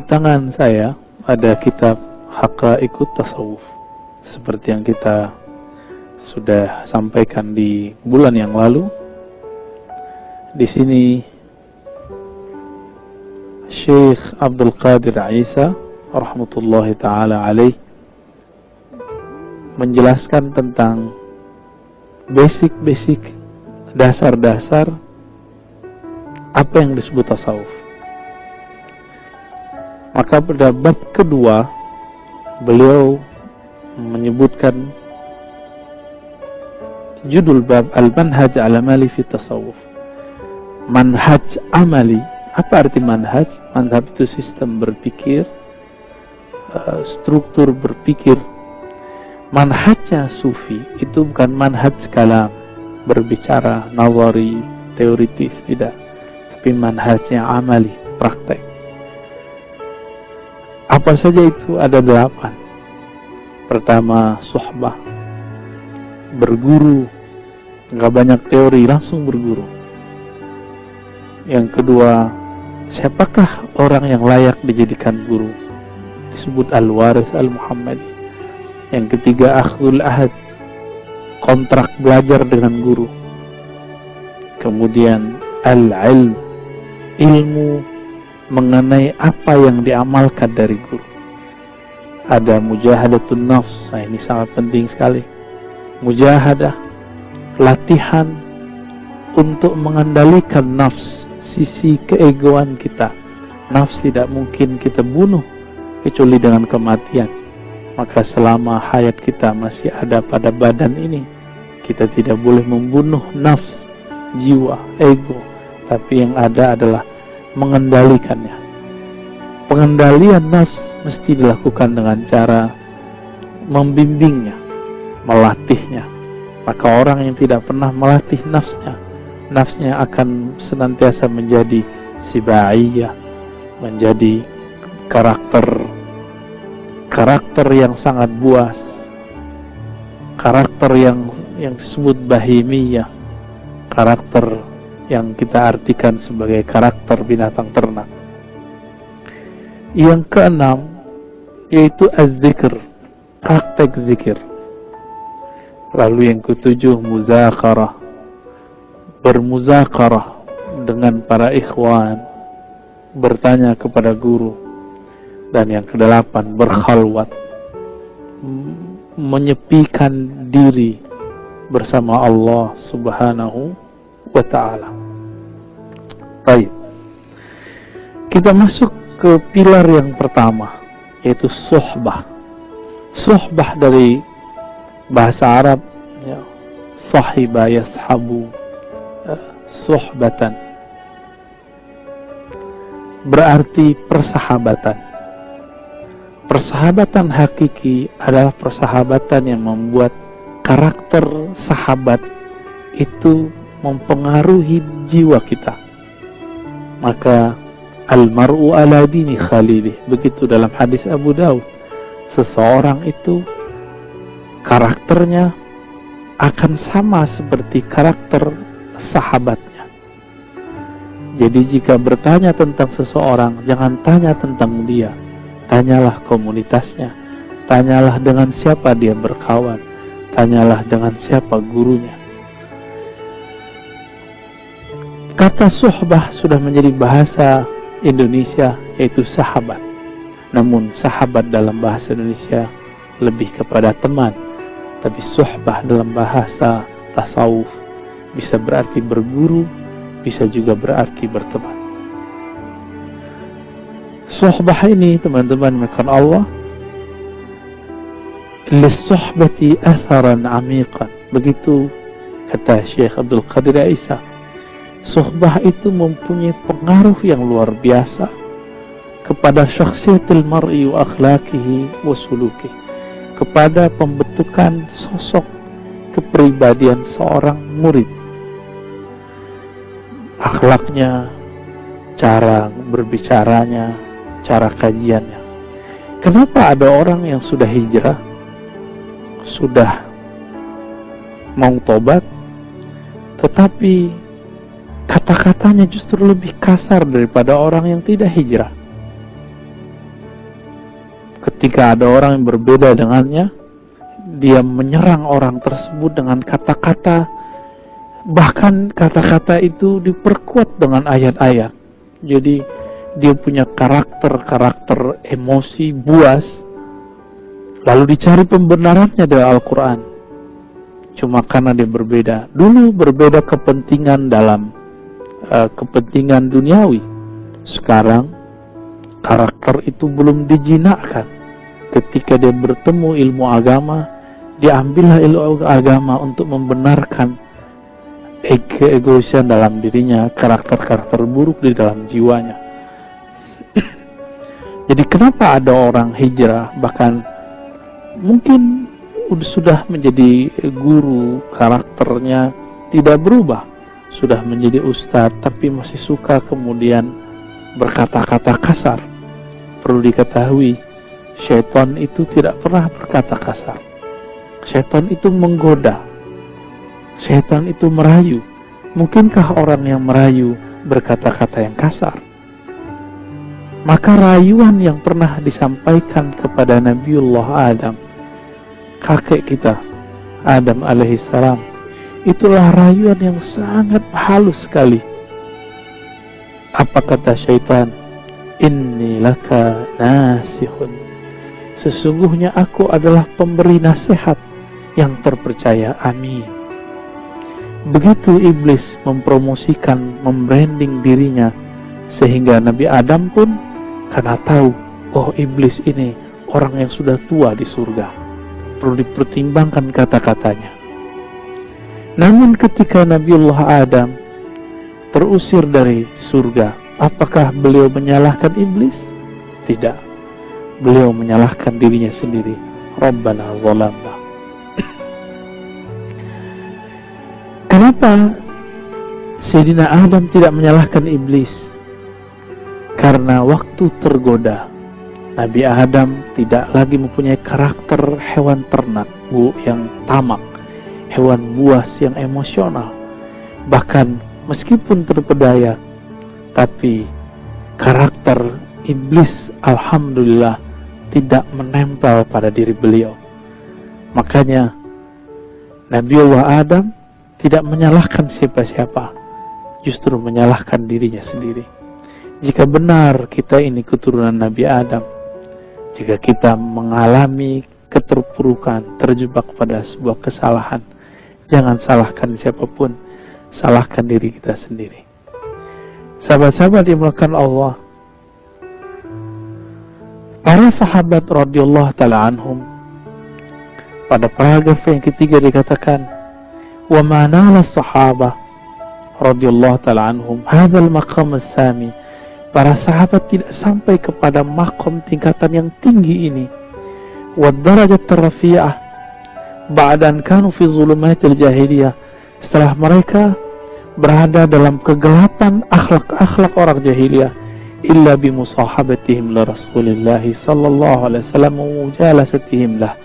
tangan saya ada kitab Haqaiqut Tasawuf, seperti yang kita sudah sampaikan di bulan yang lalu. Di sini Syekh Abdul Qadir Isa rahmatullahi taala alaih menjelaskan tentang basic dasar-dasar apa yang disebut tasawuf. Maka pada bab kedua beliau menyebutkan judul bab Al-Manhaj Al-Amali fi Tasawuf. Manhaj amali. Apa arti manhaj? Manhaj itu sistem berpikir, struktur berpikir. Manhajnya sufi itu bukan manhaj kalam, berbicara nawari, teoritis, tidak. Tapi manhajnya amali, praktek. Apa saja itu? Ada 8. Pertama, suhbah, berguru, nggak banyak teori, langsung berguru. Yang kedua, siapakah orang yang layak dijadikan guru? Disebut al-waris al-Muhammadi. Yang ketiga, akhdul ahad, kontrak belajar dengan guru. Kemudian al-ilm, ilmu mengenai apa yang diamalkan dari guru. Ada mujahadatun nafs, nah ini sangat penting sekali. Mujahadah, latihan untuk mengendalikan nafs, sisi keegoan kita. Nafs tidak mungkin kita bunuh kecuali dengan kematian. Maka selama hayat kita masih ada pada badan ini, kita tidak boleh membunuh nafs, jiwa, ego. Tapi yang ada adalah mengendalikannya. Pengendalian nafs mesti dilakukan dengan cara membimbingnya, melatihnya. Maka orang yang tidak pernah melatih nafsnya akan senantiasa menjadi sibaiyah, menjadi karakter yang sangat buas, karakter yang disebut bahimiyah, karakter yang kita artikan sebagai karakter binatang ternak. Yang keenam yaitu az-zikr, praktek zikir. Lalu yang ketujuh, muzakarah, bermuzakarah dengan para ikhwan, bertanya kepada guru. Dan yang kedelapan, berkhalwat, menyepikan diri bersama Allah subhanahu wa ta'ala. Baik, kita masuk ke pilar yang pertama, yaitu suhbah. Suhbah dari bahasa Arab, ya, sahiba yashabu, suhbatan, berarti persahabatan. Persahabatan hakiki adalah persahabatan yang membuat karakter sahabat itu mempengaruhi jiwa kita. Maka al-mar'u ala dini khalilih, begitu dalam hadis Abu Daud. Seseorang itu karakternya akan sama seperti karakter sahabatnya. Jadi jika bertanya tentang seseorang, jangan tanya tentang dia, tanyalah komunitasnya, tanyalah dengan siapa dia berkawan, tanyalah dengan siapa gurunya. Kata suhbah sudah menjadi bahasa Indonesia, yaitu sahabat. Namun sahabat dalam bahasa Indonesia lebih kepada teman. Tapi suhbah dalam bahasa tasawuf bisa berarti berguru, bisa juga berarti berteman. Suhbah ini, teman-teman makan Allah, lis-suhbati atharan amiqan. Begitu kata Syekh Abdul Qadir Isa. Suhbah itu mempunyai pengaruh yang luar biasa kepada syakhsiyatul mar'i wa akhlaqihi wa sulukihi, kepada pembentukan sosok kepribadian seorang murid, akhlaknya, cara berbicaranya, cara kajiannya. Kenapa ada orang yang sudah hijrah, sudah mau tobat, tetapi kata-katanya justru lebih kasar daripada orang yang tidak hijrah? Ketika ada orang yang berbeda dengannya, dia menyerang orang tersebut dengan kata-kata, bahkan kata-kata itu diperkuat dengan ayat-ayat. Jadi dia punya karakter emosi buas, lalu dicari pembenarannya dari Al-Quran. Cuma karena dia berbeda. Dulu berbeda kepentingan dalam kepentingan duniawi. Sekarang karakter itu belum dijinakkan. Ketika dia bertemu ilmu agama, diambillah ilmu agama untuk membenarkan keegoisan dalam dirinya, karakter-karakter buruk di dalam jiwanya. Jadi kenapa ada orang hijrah, bahkan mungkin sudah menjadi guru, karakternya tidak berubah, sudah menjadi ustadz, tapi masih suka kemudian berkata-kata kasar. Perlu diketahui, syaitan itu tidak pernah berkata kasar. Syaitan itu menggoda, syaitan itu merayu. Mungkinkah orang yang merayu berkata-kata yang kasar? Maka rayuan yang pernah disampaikan kepada Nabiullah Adam, kakek kita Adam alaihissalam, itulah rayuan yang sangat halus sekali. Apa kata syaitan? Inni laka nasihun, sesungguhnya aku adalah pemberi nasihat yang terpercaya. Amin. Begitu iblis mempromosikan, membranding dirinya, sehingga Nabi Adam pun karena tahu, oh iblis ini orang yang sudah tua di surga, perlu dipertimbangkan kata-katanya. Namun ketika Nabiullah Adam terusir dari surga, apakah beliau menyalahkan iblis? Tidak. Beliau menyalahkan dirinya sendiri. Rabbana zalamna. Kenapa Sayyidina Adam tidak menyalahkan iblis? Karena waktu tergoda, Nabi Adam tidak lagi mempunyai karakter hewan ternak yang tamak, hewan buas yang emosional. Bahkan meskipun terpedaya, tapi karakter iblis alhamdulillah tidak menempel pada diri beliau. Makanya Nabiullah Adam tidak menyalahkan siapa-siapa, justru menyalahkan dirinya sendiri. Jika benar kita ini keturunan Nabi Adam, jika kita mengalami keterpurukan, terjebak pada sebuah kesalahan, jangan salahkan siapapun, salahkan diri kita sendiri. Sahabat-sahabat dimulakan Allah, para sahabat radhiyallahu ta'ala anhum, pada paragraf yang ketiga dikatakan, wa ma nala sahabah radhiyallahu ta'ala anhum hadzal maqam as-sami, para sahabat tidak sampai kepada makom tingkatan yang tinggi ini, wa darajat rafi'ah ba'dan kanu fi zulumatil jahiliyah, setelah mereka berada dalam kegelapan akhlak orang jahiliyah, illa bi musahabatihim li Rasulillah sallallahu alaihi wasallam wa mujalasatihim lah,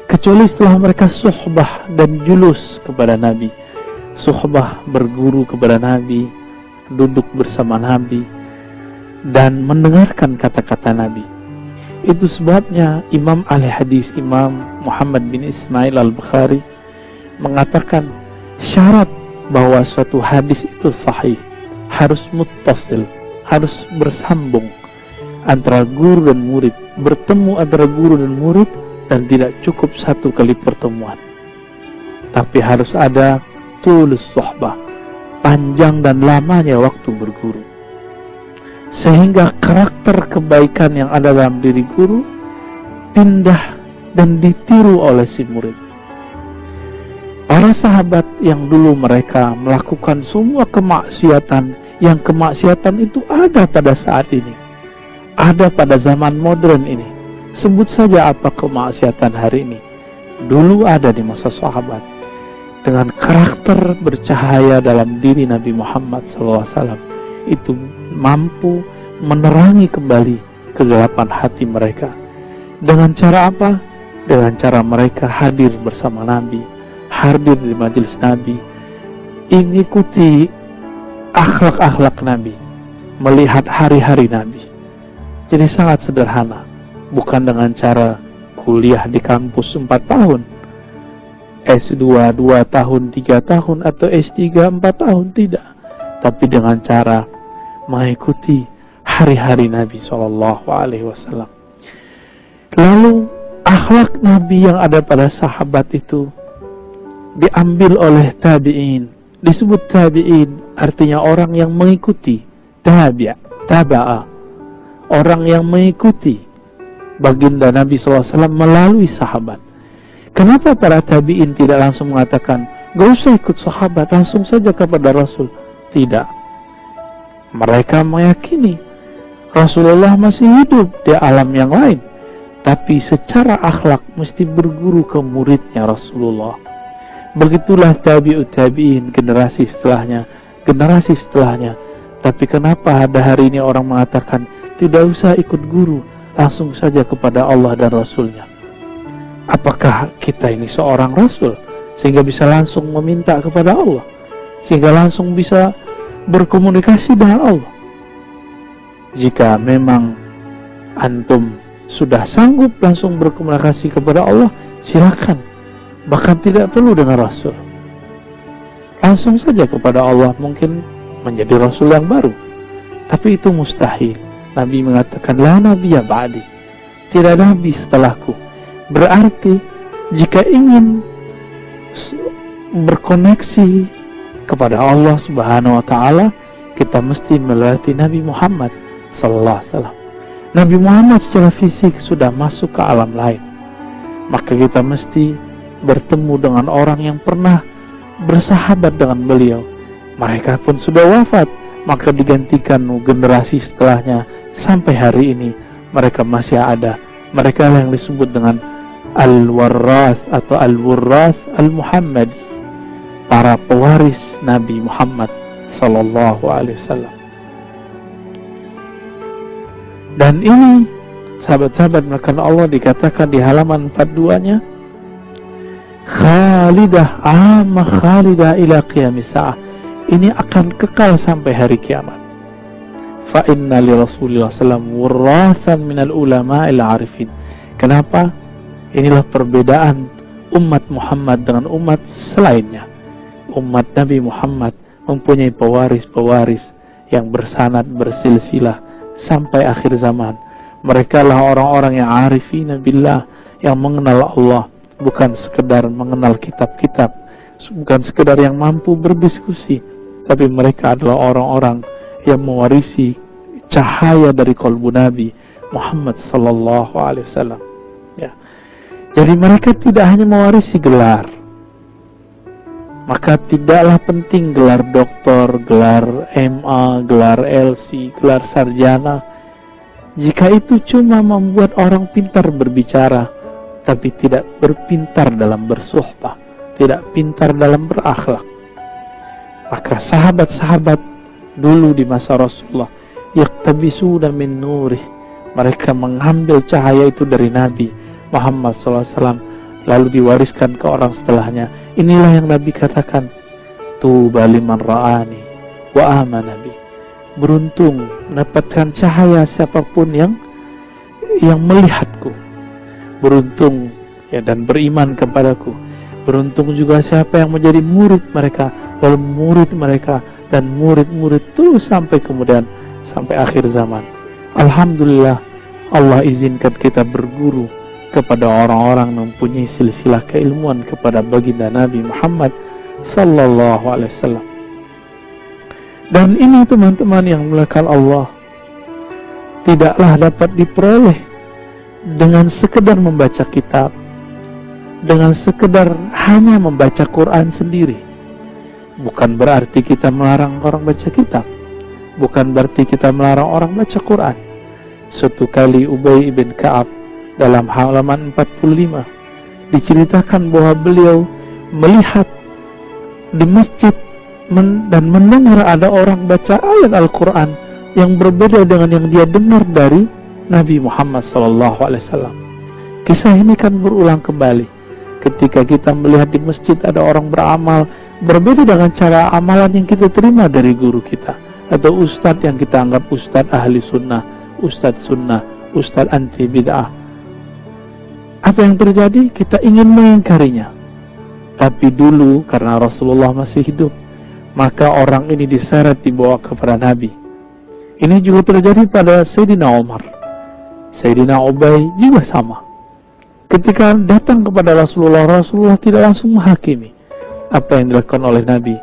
kecuali setelah mereka suhbah dan julus kepada Nabi, suhbah berguru kepada Nabi, duduk bersama Nabi dan mendengarkan kata-kata Nabi. Itu sebabnya Imam ahli hadis, Imam Muhammad bin Ismail al-Bukhari mengatakan syarat bahwa suatu hadis itu sahih harus muttasil, harus bersambung antara guru dan murid, bertemu antara guru dan murid, dan tidak cukup satu kali pertemuan, tapi harus ada tulus sohbah, panjang dan lamanya waktu berguru, sehingga karakter kebaikan yang ada dalam diri guru pindah dan ditiru oleh si murid. Para sahabat yang dulu mereka melakukan semua kemaksiatan, yang kemaksiatan itu ada pada saat ini, ada pada zaman modern ini. Sebut saja apa kemaksiatan hari ini, dulu ada di masa sahabat. Dengan karakter bercahaya dalam diri Nabi Muhammad SAW, itu mampu menerangi kembali kegelapan hati mereka. Dengan cara apa? Dengan cara mereka hadir bersama Nabi, hadir di majelis Nabi, mengikuti akhlak-akhlak Nabi, melihat hari-hari Nabi. Jadi sangat sederhana, bukan dengan cara kuliah di kampus 4 tahun, S2 2 tahun, 3 tahun, atau S3 4 tahun, tidak. Tapi dengan cara mengikuti hari-hari Nabi SAW. Lalu akhlak Nabi yang ada pada sahabat itu diambil oleh tabi'in. Disebut tabi'in artinya orang yang mengikuti, taba'a, orang yang mengikuti baginda Nabi SAW melalui sahabat. Kenapa para tabi'in tidak langsung mengatakan, gak usah ikut sahabat, langsung saja kepada Rasul? Tidak. Mereka meyakini Rasulullah masih hidup di alam yang lain, tapi secara akhlak mesti berguru ke muridnya Rasulullah. Begitulah tabi'ut tabi'in, generasi setelahnya. Tapi kenapa ada hari ini orang mengatakan tidak usah ikut guru, langsung saja kepada Allah dan Rasulnya? Apakah kita ini seorang Rasul sehingga bisa langsung meminta kepada Allah, sehingga langsung bisa berkomunikasi dengan Allah? Jika memang antum sudah sanggup langsung berkomunikasi kepada Allah, silakan. Bahkan tidak perlu dengan Rasul, langsung saja kepada Allah, mungkin menjadi Rasul yang baru. Tapi itu mustahil. Nabi mengatakan, la nabiyya ba'di, tidak nabi setelahku. Berarti jika ingin berkoneksi kepada Allah Subhanahu wa Ta'ala, kita mesti melatih Nabi Muhammad sallallahu alaihi wasallam. Nabi Muhammad secara fisik sudah masuk ke alam lain, maka kita mesti bertemu dengan orang yang pernah bersahabat dengan beliau. Mereka pun sudah wafat, maka digantikan generasi setelahnya. Sampai hari ini mereka masih ada. Mereka yang disebut dengan Al-Warras atau Al-Wurras Al-Muhammadi, para pewaris Nabi Muhammad sallallahu alaihi wasallam. Dan ini sahabat-sahabat melakukan Allah dikatakan di halaman 42-nya, khalidah khalidah ila qiyamis sa'ah, ini akan kekal sampai hari kiamat. Fa inna li Rasulillah sallam wurrasan minal ulama'il arifin. Kenapa? Inilah perbedaan umat Muhammad dengan umat selainnya. Umat Nabi Muhammad mempunyai pewaris-pewaris yang bersanad, bersilsilah sampai akhir zaman. Mereka lah orang-orang yang arifina billah, yang mengenal Allah, bukan sekedar mengenal kitab-kitab, bukan sekedar yang mampu berdiskusi, tapi mereka adalah orang-orang yang mewarisi cahaya dari qalbu Nabi Muhammad sallallahu alaihi wasallam. Ya. Jadi mereka tidak hanya mewarisi gelar, maka tidaklah penting gelar doktor, gelar MA, gelar LC, gelar sarjana, jika itu cuma membuat orang pintar berbicara, tapi tidak berpintar dalam bersuhbah, tidak pintar dalam berakhlak. Maka sahabat-sahabat dulu di masa Rasulullah, yaktabisuna min nurih, mereka mengambil cahaya itu dari Nabi Muhammad SAW, lalu diwariskan ke orang setelahnya. Inilah yang Nabi katakan, tuba liman ra'ani wa amana bi, beruntung mendapatkan cahaya siapapun yang melihatku, beruntung ya dan beriman kepadaku, beruntung juga siapa yang menjadi murid mereka, lalu murid mereka dan murid-murid terus sampai kemudian sampai akhir zaman. Alhamdulillah, Allah izinkan kita berguru kepada orang-orang yang mempunyai silsilah keilmuan kepada baginda Nabi Muhammad sallallahu alaihi wasallam. Dan ini teman-teman yang dimuliakan Allah, tidaklah dapat diperoleh dengan sekedar membaca kitab, dengan sekedar hanya membaca Quran sendiri. Bukan berarti kita melarang orang baca kitab, bukan berarti kita melarang orang baca Quran. Suatu kali Ubay ibn Ka'ab dalam halaman 45 diceritakan bahwa beliau melihat di masjid dan mendengar ada orang baca ayat Al-Quran yang berbeda dengan yang dia dengar dari Nabi Muhammad SAW. Kisah ini kan berulang kembali ketika kita melihat di masjid ada orang beramal berbeda dengan cara amalan yang kita terima dari guru kita atau ustadz yang kita anggap ustadz ahli sunnah, ustadz sunnah, ustadz anti bid'ah, Apa yang terjadi? Kita ingin mengingkarinya. Tapi dulu karena Rasulullah masih hidup, maka orang ini diseret dibawa kepada Nabi. Ini juga terjadi pada Sayyidina Umar. Sayyidina Ubay juga sama. Ketika datang kepada Rasulullah, Rasulullah tidak langsung menghakimi apa yang dilakukan oleh Nabi.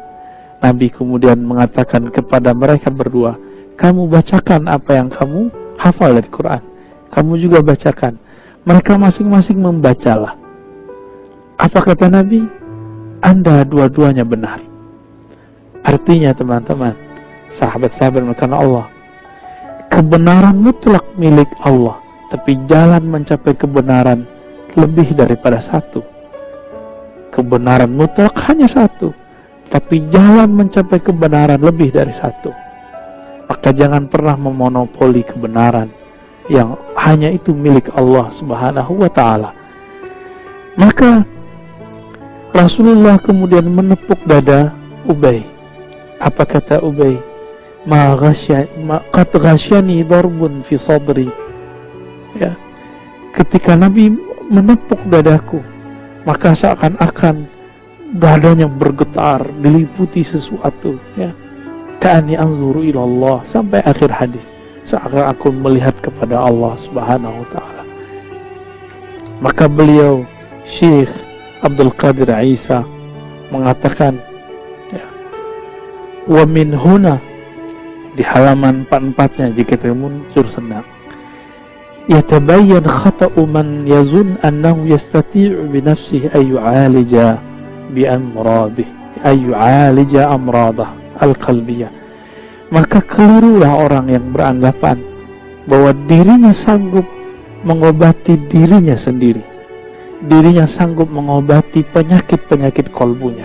Nabi kemudian mengatakan kepada mereka berdua, kamu bacakan apa yang kamu hafal dari Quran. Kamu juga bacakan. Mereka masing-masing membacalah. Apa kata Nabi? Anda dua-duanya benar. Artinya teman-teman, sahabat-sahabat melakukan Allah, kebenaran mutlak milik Allah, tapi jalan mencapai kebenaran lebih daripada satu. Kebenaran mutlak hanya satu, tapi jalan mencapai kebenaran lebih dari satu. Maka jangan pernah memonopoli kebenaran yang hanya itu milik Allah Subhanahu wa ta'ala. Maka Rasulullah kemudian menepuk dada Ubay. Apa kata Ubay? Qad ghasyani darbun fi sadri. Ya. Ketika Nabi menepuk dadaku, maka seakan-akan dadanya bergetar, diliputi sesuatu, ya. Ka'ani anzuru ila Allah, sampai akhir hadis. Seakan aku melihat kepada Allah Subhanahu wa ta'ala. Maka beliau Syekh Abdul Qadir Isa mengatakan, ya, wa min huna, di halaman 44-nya jika muncul senang, yatabayyan khata'u man yazun annahu yastati'u bi nafsihi ay yu'alija bi amradih ay yu'alija amradah al-qalbiyah. Maka kelirulah orang yang beranggapan bahwa dirinya sanggup mengobati dirinya sendiri. Dirinya sanggup mengobati penyakit-penyakit kolbunya.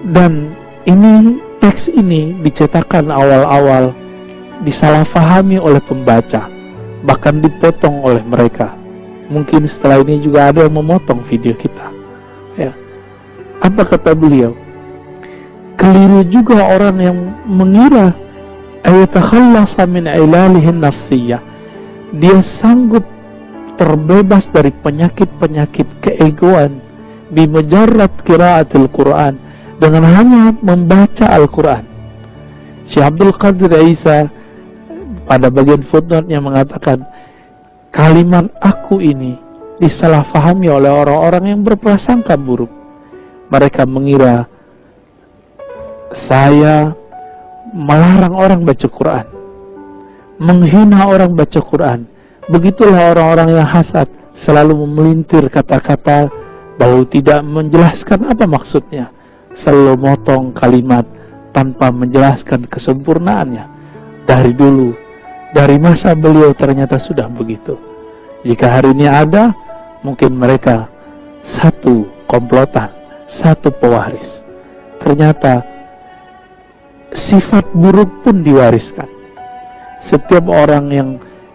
Dan ini, teks ini dicetakkan awal-awal disalahfahami oleh pembaca, bahkan dipotong oleh mereka. Mungkin setelah ini juga ada yang memotong video kita, ya. Apa kata beliau? Keliru juga orang yang mengira ayatakhallasa min ilalihin nafsiyah, dia sanggup terbebas dari penyakit-penyakit keegoan bimujarrad qiraatil Quran, dengan hanya membaca Al-Quran. Syekh Abdul Qadir Isa pada bagian footnote-nya mengatakan, kalimat aku ini disalahfahami oleh orang-orang yang berprasangka buruk. Mereka mengira saya melarang orang baca Quran, menghina orang baca Quran. Begitulah orang-orang yang hasad, selalu memelintir kata-kata lalu tidak menjelaskan apa maksudnya, selalu motong kalimat tanpa menjelaskan kesempurnaannya. Dari dulu, dari masa beliau ternyata sudah begitu. Jika hari ini ada, mungkin mereka satu komplotan, satu pewaris. Ternyata sifat buruk pun diwariskan. Setiap orang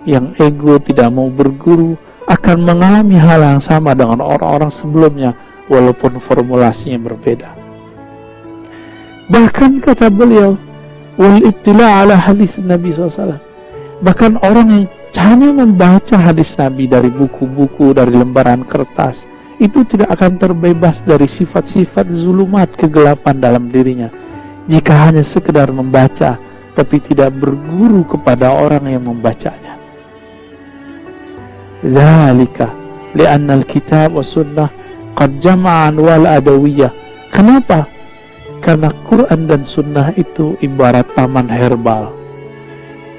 yang ego tidak mau berguru akan mengalami hal yang sama dengan orang-orang sebelumnya, walaupun formulasinya berbeda. Bahkan kata beliau, wal ittila' ala hadis Nabi SAW. Bahkan orang yang hanya membaca hadis Nabi dari buku-buku, dari lembaran kertas, itu tidak akan terbebas dari sifat-sifat zulumat, kegelapan dalam dirinya, jika hanya sekedar membaca tapi tidak berguru kepada orang yang membacanya. Zalika li'anna al-kitab wa sunnah qad jama'an wal adawiyah. Kenapa? Karena Quran dan sunnah itu ibarat taman herbal,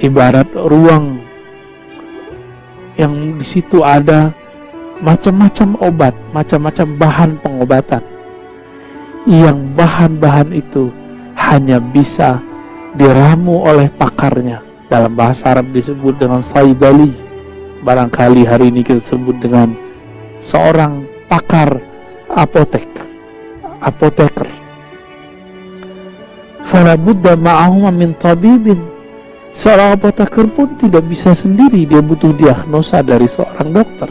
ibarat ruang yang di situ ada macam-macam obat, macam-macam bahan pengobatan, yang bahan-bahan itu hanya bisa diramu oleh pakarnya. Dalam bahasa Arab disebut dengan saidali. Barangkali hari ini kita sebut dengan seorang pakar apoteker. Fala budda ma'ahuma min tabibin. Seorang apoteker pun tidak bisa sendiri, dia butuh diagnosa dari seorang dokter.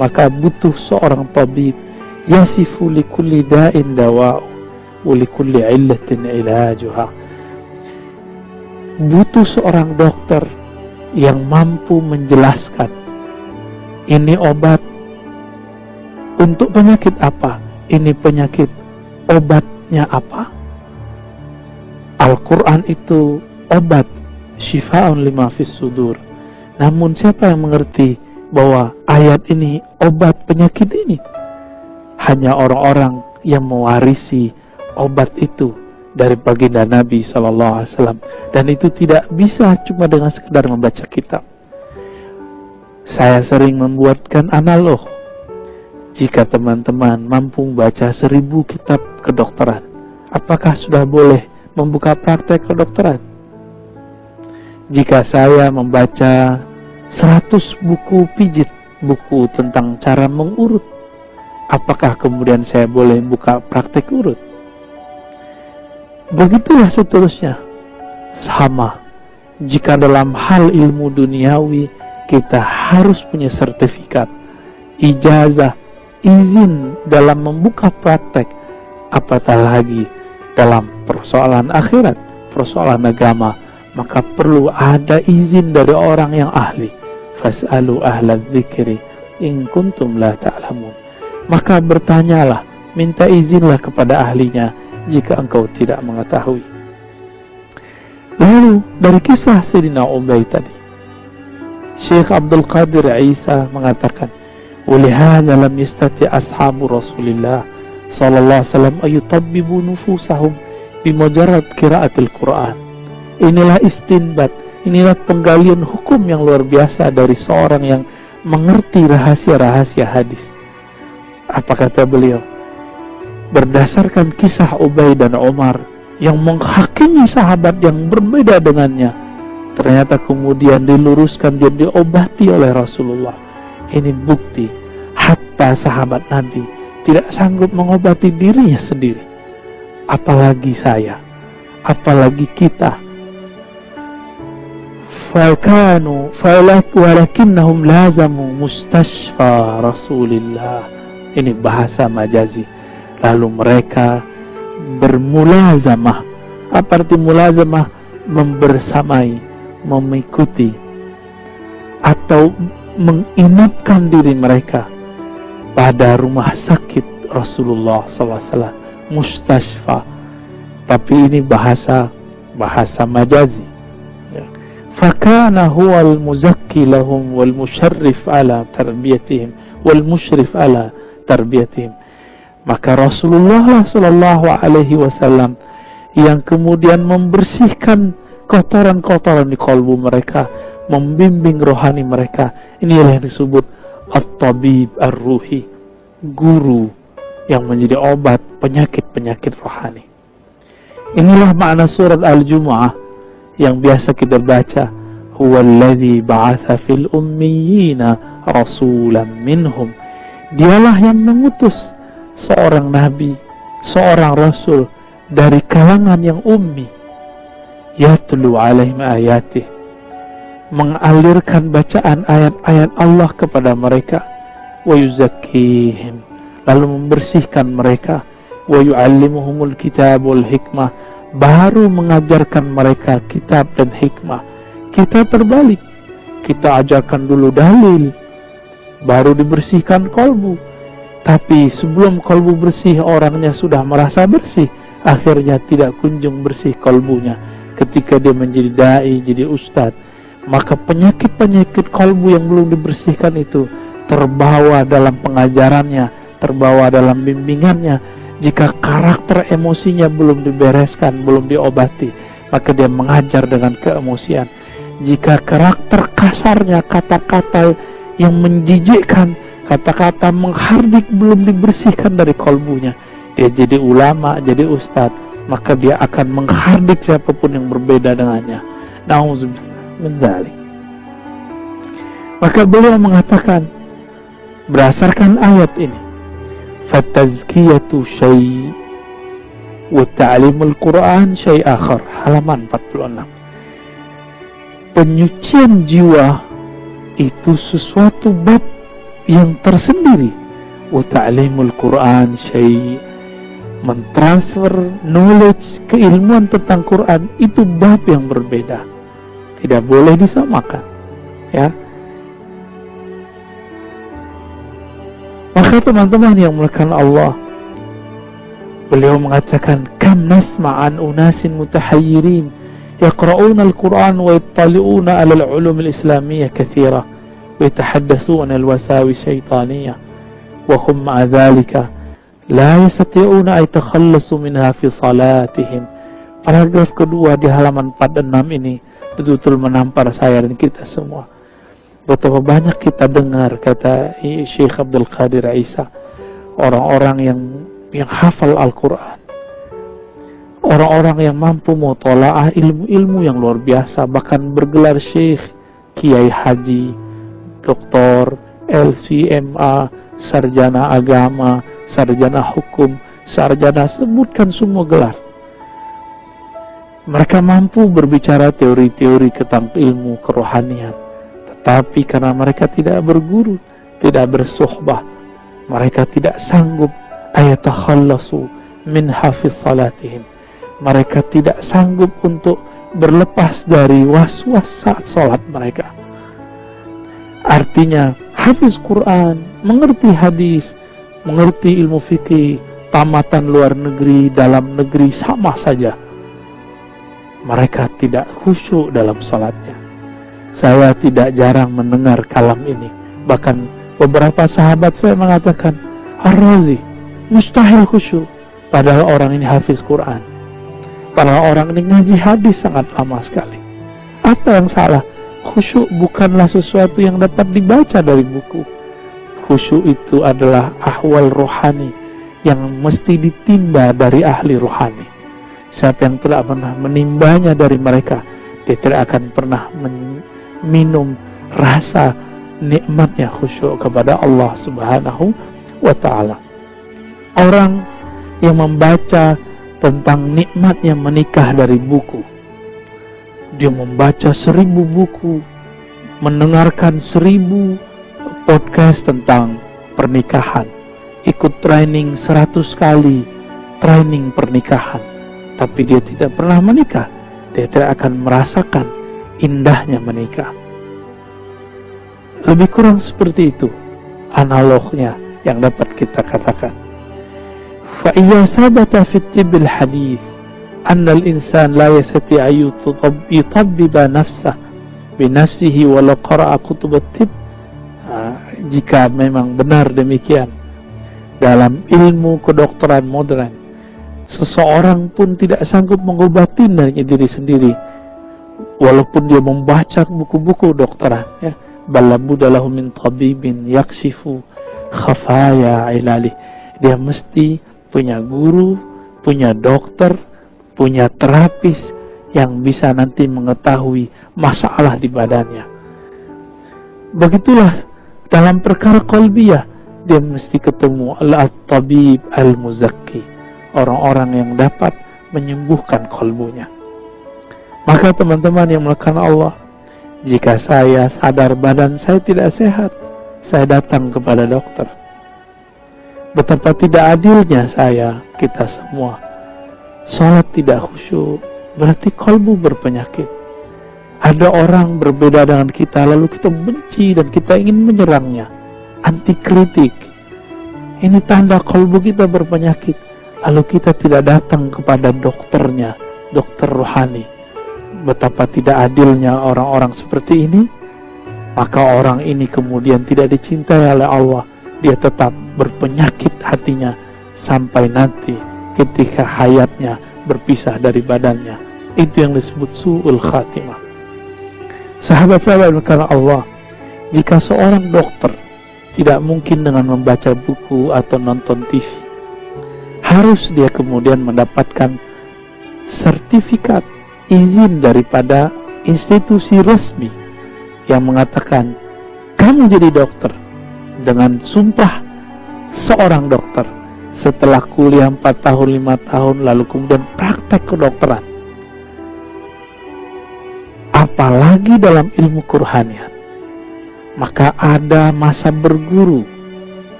Maka butuh seorang tabib. Yasifu likulli da'in dawa'u walikulli illatin ilajuha. Butuh seorang dokter yang mampu menjelaskan ini obat Untuk penyakit apa? Ini penyakit, obatnya apa? Al-Quran itu obat, syifa'un lima fis sudur. Namun siapa yang mengerti bahwa ayat ini obat penyakit ini? Hanya orang-orang yang mewarisi obat itu dari baginda Nabi SAW. Dan itu tidak bisa cuma dengan sekedar membaca kitab. Saya sering membuatkan analog. Jika teman-teman mampu membaca 1000 kitab kedokteran, apakah sudah boleh membuka praktek kedokteran? Jika saya membaca 100 buku pijit, buku tentang cara mengurut, apakah kemudian saya boleh buka praktek urut? Begitulah seterusnya. Sama, jika dalam hal ilmu duniawi kita harus punya sertifikat, ijazah, izin dalam membuka praktek, apatah lagi dalam persoalan akhirat, persoalan agama, maka perlu ada izin dari orang yang ahli. Fas'alu ahla dzikri in kuntum la ta'lamun. Maka bertanyalah, minta izinlah kepada ahlinya jika engkau tidak mengetahui. Lalu dari kisah Sayyidina Ubay tadi, Syekh Abdul Qadir Isa mengatakan, "Walihada lam yastati ashabu Rasulillah sallallahu alaihi wasallam ayutabbibu nufusahum bimujarrad qiraatil Quran." Inilah istinbat, inilah penggalian hukum yang luar biasa dari seorang yang mengerti rahasia-rahasia hadis. Apa kata beliau? Berdasarkan kisah Ubay dan Umar yang menghakimi sahabat yang berbeda dengannya, ternyata kemudian diluruskan dan diobati oleh Rasulullah. Ini bukti hatta sahabat Nabi tidak sanggup mengobati dirinya sendiri, apalagi saya, apalagi kita. Walakinnahum lazamu mustashfa Rasulillah. Ini bahasa majazi. Lalu mereka bermulazamah. Apa arti mulazamah? Membersamai, mengikuti, atau menginapkan diri mereka pada rumah sakit Rasulullah SAW. Mustashfa. Tapi ini bahasa majazi. Fakana huwal muzakki lahum wal musharrif ala tarbiyatihim wal musyrif ala tarbiyatihim. Maka Rasulullah sallallahu alaihi wasallam yang kemudian membersihkan kotoran-kotoran di kalbu mereka, membimbing rohani mereka. Inilah yang disebut at-tabib ar-ruhi, guru yang menjadi obat penyakit-penyakit rohani. Inilah makna surat Al-Jumu'ah yang biasa kita baca, huwallazi ba'atsa fil ummiyina rasulan minhum. Dialah yang mengutus seorang nabi, seorang rasul dari kalangan yang ummi, yatlu alaihim ayatih, mengalirkan bacaan ayat-ayat Allah kepada mereka, wa yuzakkihim, lalu membersihkan mereka, wa yu'allimuhumul kitab wal hikmah, baru mengajarkan mereka kitab dan hikmah. Kita terbalik, kita ajarkan dulu dalil, baru dibersihkan kalbu. Tapi sebelum kalbu bersih, orangnya sudah merasa bersih, akhirnya tidak kunjung bersih kalbunya. Ketika dia menjadi dai, jadi ustadz, maka penyakit-penyakit kalbu yang belum dibersihkan itu terbawa dalam pengajarannya, terbawa dalam bimbingannya. Jika karakter emosinya belum dibereskan, belum diobati, maka dia mengajar dengan keemosian. Jika karakter kasarnya, kata-kata yang menjijikkan, kata-kata menghardik belum dibersihkan dari kalbunya, dia jadi ulama, jadi ustadz, maka dia akan menghardik siapapun yang berbeda dengannya. Nauzubillah min dzalik. Maka beliau mengatakan berdasarkan ayat ini, fatazkiyatu syai' wa ta'limul Quran syai' akhar, halaman 46. Penyucian jiwa itu sesuatu bab yang tersendiri. Wa ta'limul Quran syai', mentransfer knowledge, keilmuan tentang Quran itu bab yang berbeda, tidak boleh disamakan, ya. Maka teman-teman yang mulakan Allah, beliau mengatakan, kam nasma'an unasin mutahayyirin yaqra'una al-Quran wa yattali'una 'ala al-'ulum al-islamiyyah katsira wa yatahaddatsuna al-wasawis syaitaniyah wa hum ma'a dhalika la yastati'una ay takhallasu minha fi salatihim. Paragraf kedua di halaman 46 ini betul-betul menampar saya dan kita semua. Betapa banyak kita dengar, kata Syekh Abdul Qadir Isa, orang-orang yang hafal Al-Quran, orang-orang yang mampu mutola'ah ilmu-ilmu yang luar biasa, bahkan bergelar Syekh, Kiai Haji, Doktor, LCMA, Sarjana Agama, Sarjana Hukum, Sarjana, sebutkan semua gelar. Mereka mampu berbicara teori-teori tentang ilmu kerohanian, tapi karena mereka tidak berguru, tidak bersuhbah, mereka tidak sanggup ayatakhallasu min hafiz salatihim. Mereka tidak sanggup untuk berlepas dari was-was saat salat mereka. Artinya, hafiz Quran, mengerti hadis, mengerti ilmu fikih, tamatan luar negeri, dalam negeri, sama saja. Mereka tidak khusyuk dalam salatnya. Saya tidak jarang mendengar kalam ini. Bahkan beberapa sahabat saya mengatakan, Ar-Razi, mustahil khusyuk. Padahal orang ini hafiz Quran. Padahal orang ini ngaji hadis sangat lama sekali. Apa yang salah? Khusyuk bukanlah sesuatu yang dapat dibaca dari buku. Khusyuk itu adalah ahwal rohani yang mesti ditimba dari ahli rohani. Siapa yang tidak pernah menimbanya dari mereka, dia tidak akan pernah minum rasa nikmatnya khusyuk kepada Allah Subhanahu wa ta'ala. Orang yang membaca tentang nikmatnya menikah dari buku, dia membaca 1000 buku, mendengarkan 1000 podcast tentang pernikahan, ikut training 100 kali training pernikahan, tapi dia tidak pernah menikah. Dia tidak akan merasakan indahnya menikah. Lebih kurang seperti itu analognya yang dapat kita katakan. Fa idza sabata fi tibbil hadis anna al-insan la yastati' an yutabbiba nafsahu bi nafsihi wa la qara'a kutub at-tibb. Jika memang benar demikian, dalam ilmu kedokteran modern, seseorang pun tidak sanggup mengobati diri sendiri walaupun dia membaca buku-buku dokteran, ya. Balabudallahu min tabibin yakshifu khafaya ilali. Dia mesti punya guru, punya dokter, punya terapis yang bisa nanti mengetahui masalah di badannya. Begitulah dalam perkara qalbiyah, dia mesti ketemu al-tabib al-muzakki, orang-orang yang dapat menyembuhkan kalbunya. Maka teman-teman yang melakukan Allah, jika saya sadar badan saya tidak sehat, saya datang kepada dokter. Betapa tidak adilnya kita semua. Salat tidak khusyuk, berarti kalbu berpenyakit. Ada orang berbeda dengan kita, lalu kita benci dan kita ingin menyerangnya, anti kritik. Ini tanda kalbu kita berpenyakit. Lalu kita tidak datang kepada dokternya, dokter rohani. Betapa tidak adilnya orang-orang seperti ini. Maka orang ini kemudian tidak dicintai oleh Allah. Dia tetap berpenyakit hatinya sampai nanti ketika hayatnya berpisah dari badannya. Itu yang disebut su'ul khatimah. Sahabat-sahabat karena Allah, jika seorang dokter tidak mungkin dengan membaca buku atau nonton TV, harus dia kemudian mendapatkan sertifikat izin daripada institusi resmi yang mengatakan kamu jadi dokter dengan sumpah seorang dokter setelah kuliah 4 tahun 5 tahun lalu kemudian praktek kedokteran. Apalagi dalam ilmu kerohanian, maka ada masa berguru,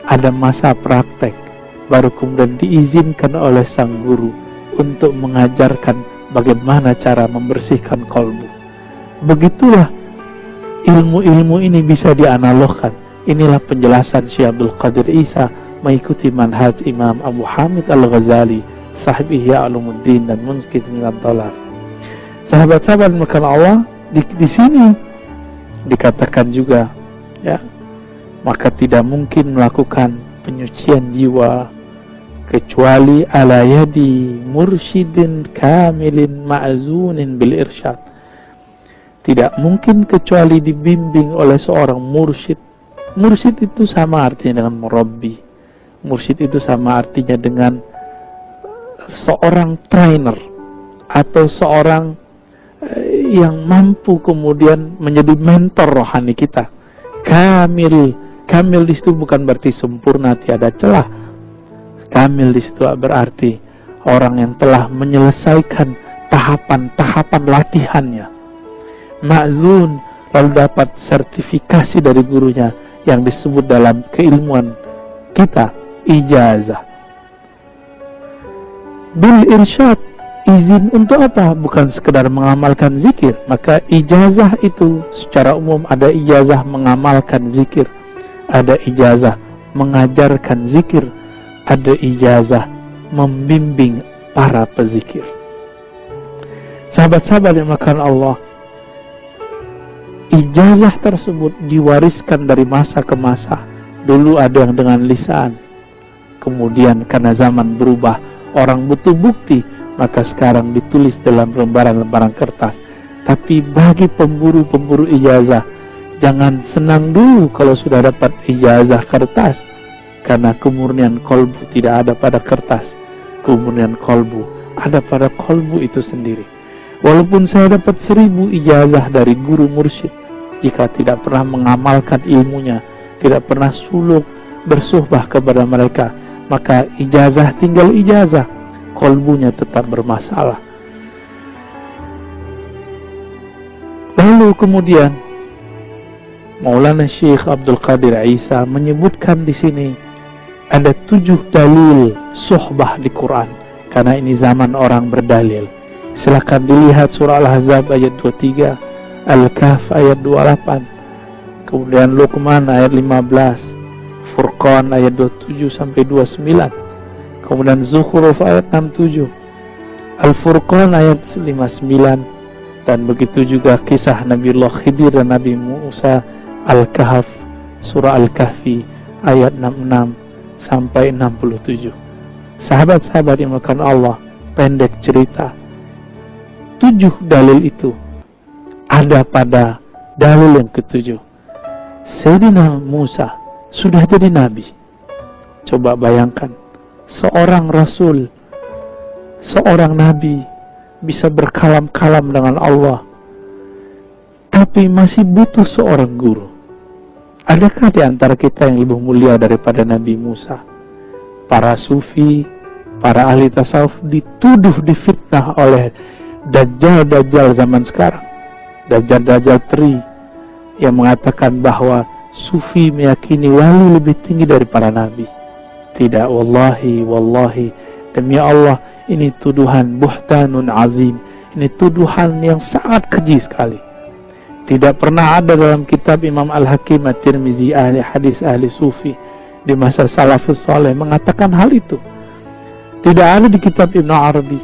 ada masa praktek, baru kemudian diizinkan oleh sang guru untuk mengajarkan bagaimana cara membersihkan kalbu. Begitulah ilmu-ilmu ini bisa dianalogkan Inilah penjelasan Syekh Abdul Qadir Isa mengikuti manhaj Imam Abu Hamid Al-Ghazali, sahib Ihya Ulumuddin dan Munqidh minad Dhalal. Sahabat-sahabat makan Allah, di sini dikatakan juga, ya, maka tidak mungkin melakukan penyucian jiwa kecuali ala yadi mursyidin kamilin ma'zunin bil irsyad. Tidak mungkin kecuali dibimbing oleh seorang mursyid. Mursyid itu sama artinya dengan murabbi. Mursyid itu sama artinya dengan seorang trainer atau seorang yang mampu kemudian menjadi mentor rohani kita. Kamil di situ bukan berarti sempurna, tiada celah. Kamil di situ berarti orang yang telah menyelesaikan tahapan-tahapan latihannya. Ma'zun, lalu dapat sertifikasi dari gurunya yang disebut dalam keilmuan kita ijazah. Bil irsyad, izin untuk apa? Bukan sekedar mengamalkan zikir. Maka ijazah itu secara umum ada ijazah mengamalkan zikir, ada ijazah mengajarkan zikir, ada ijazah membimbing para pezikir. Sahabat-sahabat yang makan Allah, ijazah tersebut diwariskan dari masa ke masa. Dulu ada yang dengan lisan, kemudian karena zaman berubah, orang butuh bukti, maka sekarang ditulis dalam lembaran-lembaran kertas. Tapi bagi pemburu-pemburu ijazah, jangan senang dulu kalau sudah dapat ijazah kertas, karena kemurnian kolbu tidak ada pada kertas. Kemurnian kolbu ada pada kolbu itu sendiri. Walaupun saya dapat 1000 ijazah dari guru mursyid, jika tidak pernah mengamalkan ilmunya, tidak pernah suluk bersuhbah kepada mereka, maka ijazah tinggal ijazah, kolbunya tetap bermasalah. Lalu kemudian Maulana Syekh Abdul Qadir Isa menyebutkan di sini ada 7 dalil suhbah di Quran, karena ini zaman orang berdalil. Silakan dilihat surah Al-Ahzab ayat 23, Al-Kahf ayat 28, kemudian Luqman ayat 15, Furqan ayat 27 sampai 29, kemudian Zukhruf ayat 67, Al-Furqan ayat 59, dan begitu juga kisah Nabiullah Khidir dan Nabi Musa, Al-Kahf, surah Al-Kahfi ayat 66 sampai 67. Sahabat-sahabat yang makan Allah, pendek cerita, 7 dalil itu ada pada dalil yang ke-7. Sayyidina Musa sudah jadi nabi. Coba bayangkan, seorang rasul, seorang nabi bisa berkalam-kalam dengan Allah, tapi masih butuh seorang guru. Adakah di antara kita yang lebih mulia daripada Nabi Musa? Para sufi, para ahli tasawuf dituduh, difitnah oleh dajjal-dajjal zaman sekarang. Dajjal-dajjal teri yang mengatakan bahwa sufi meyakini wali lebih tinggi dari para nabi. Tidak, wallahi, demi Allah, ini tuduhan buhtanun azim. Ini tuduhan yang sangat keji sekali. Tidak pernah ada dalam kitab Imam Al-Hakim At-Tirmizi, ahli hadis, ahli sufi di masa salafus saleh mengatakan hal itu. Tidak ada di kitab Ibn Arabi,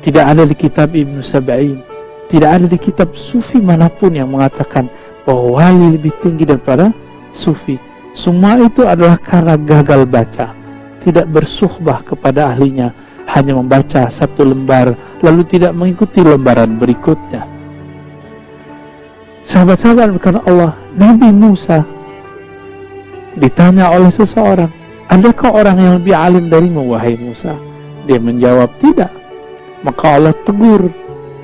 tidak ada di kitab Ibn Sab'in, tidak ada di kitab sufi manapun yang mengatakan bahwa wali lebih tinggi daripada sufi. Semua itu adalah karena gagal baca, tidak bersuhbah kepada ahlinya, hanya membaca 1 lembar lalu tidak mengikuti lembaran berikutnya. Sahabat-sahabat karena Allah, Nabi Musa ditanya oleh seseorang, adakah orang yang lebih alim darimu wahai Musa? Dia menjawab tidak. Maka Allah tegur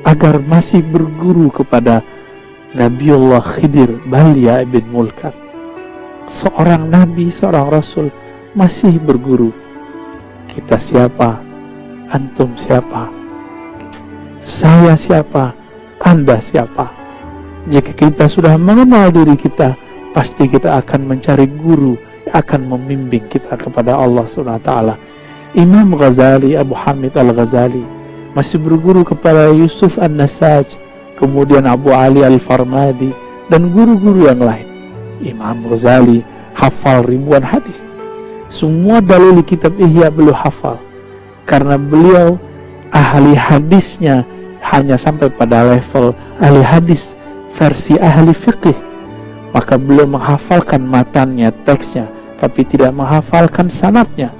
agar masih berguru kepada Nabiullah Khidir Balya ibn Mulkat. Seorang nabi, seorang rasul masih berguru. Kita siapa? Antum siapa? Saya siapa? Anda siapa? Jika kita sudah mengenal diri kita, pasti kita akan mencari guru yang akan membimbing kita kepada Allah SWT. Imam Ghazali, Abu Hamid Al-Ghazali masih berguru kepada Yusuf An-Nasaj, kemudian Abu Ali Al-Farmadi, dan guru-guru yang lain. Imam Ghazali hafal ribuan hadis. Semua dalil di kitab Ihya beliau hafal, karena beliau ahli hadisnya hanya sampai pada level ahli hadis versi ahli fikih. Maka beliau menghafalkan matannya, teksnya, tapi tidak menghafalkan sanadnya.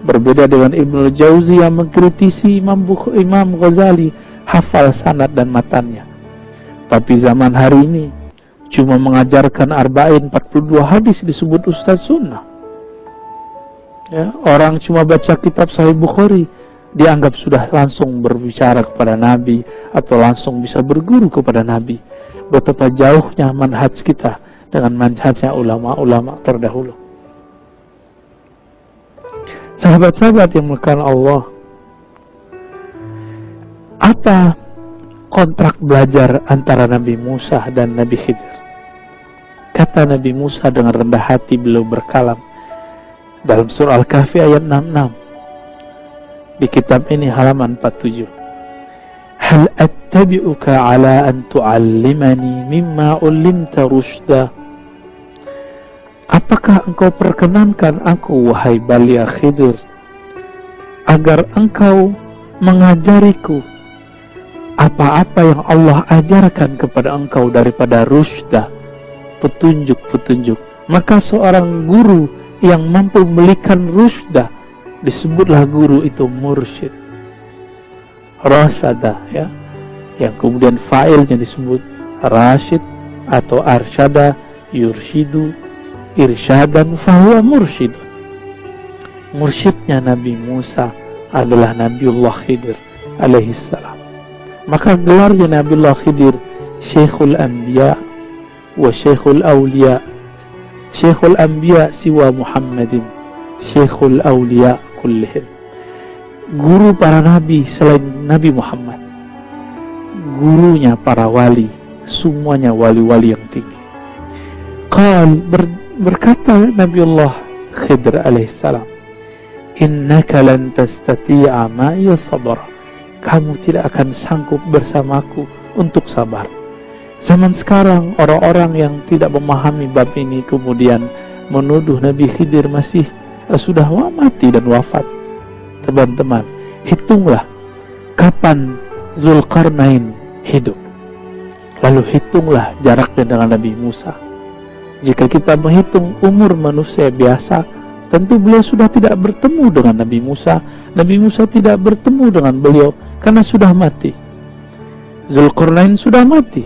Berbeda dengan Ibnu Jauzi yang mengkritisi Imam Ghazali, hafal sanad dan matannya. Tapi zaman hari ini cuma mengajarkan arba'in 42 hadis disebut Ustaz Sunnah. Ya, orang cuma baca kitab Sahih Bukhari dianggap sudah langsung berbicara kepada Nabi atau langsung bisa berguru kepada Nabi. Betapa jauhnya manhaj kita dengan manhajnya ulama-ulama terdahulu. Sahabat-sahabat yang dimuliakan Allah, apa kontrak belajar antara Nabi Musa dan Nabi Khidir? Kata Nabi Musa dengan rendah hati beliau berkalam dalam surah Al-Kahfi ayat 66. Di kitab ini halaman 47. Hal attabi'uka ala an tu'allimani mimma ulimta rushda. Apakah engkau perkenankan aku, wahai balia Khidir, agar engkau mengajariku apa-apa yang Allah ajarkan kepada engkau daripada rushda, petunjuk-petunjuk. Maka seorang guru yang mampu memberikan rushda disebutlah guru itu mursyid. Rasada, ya, yang kemudian fa'ilnya disebut rasyid atau arsyada, yurshidu, irsyadan, fahuwa mursyid. Mursyidnya Nabi Musa adalah Nabiullah Khidir alaihissalam. Maka gelarnya Nabiullah Khidir Syekhul Anbiya wa Syekhul Awliya. Syekhul Anbiya siwa Muhammadin, Syekhul Awliya kullihim. Guru para nabi selain Nabi Muhammad, gurunya para wali, semuanya wali-wali yang tinggi. Berkata Nabiullah Khidir alaihissalam, innaka lan tastati'a ma'iya sabar. Kamu tidak akan sanggup bersamaku untuk sabar. Zaman sekarang orang-orang yang tidak memahami bab ini kemudian menuduh Nabi Khidir masih sudah mati dan wafat. Teman-teman, hitunglah kapan Zulkarnain hidup, lalu hitunglah jaraknya dengan Nabi Musa. Jika kita menghitung umur manusia biasa, tentu beliau sudah tidak bertemu dengan Nabi Musa. Nabi Musa tidak bertemu dengan beliau karena sudah mati. Zulkarnain sudah mati,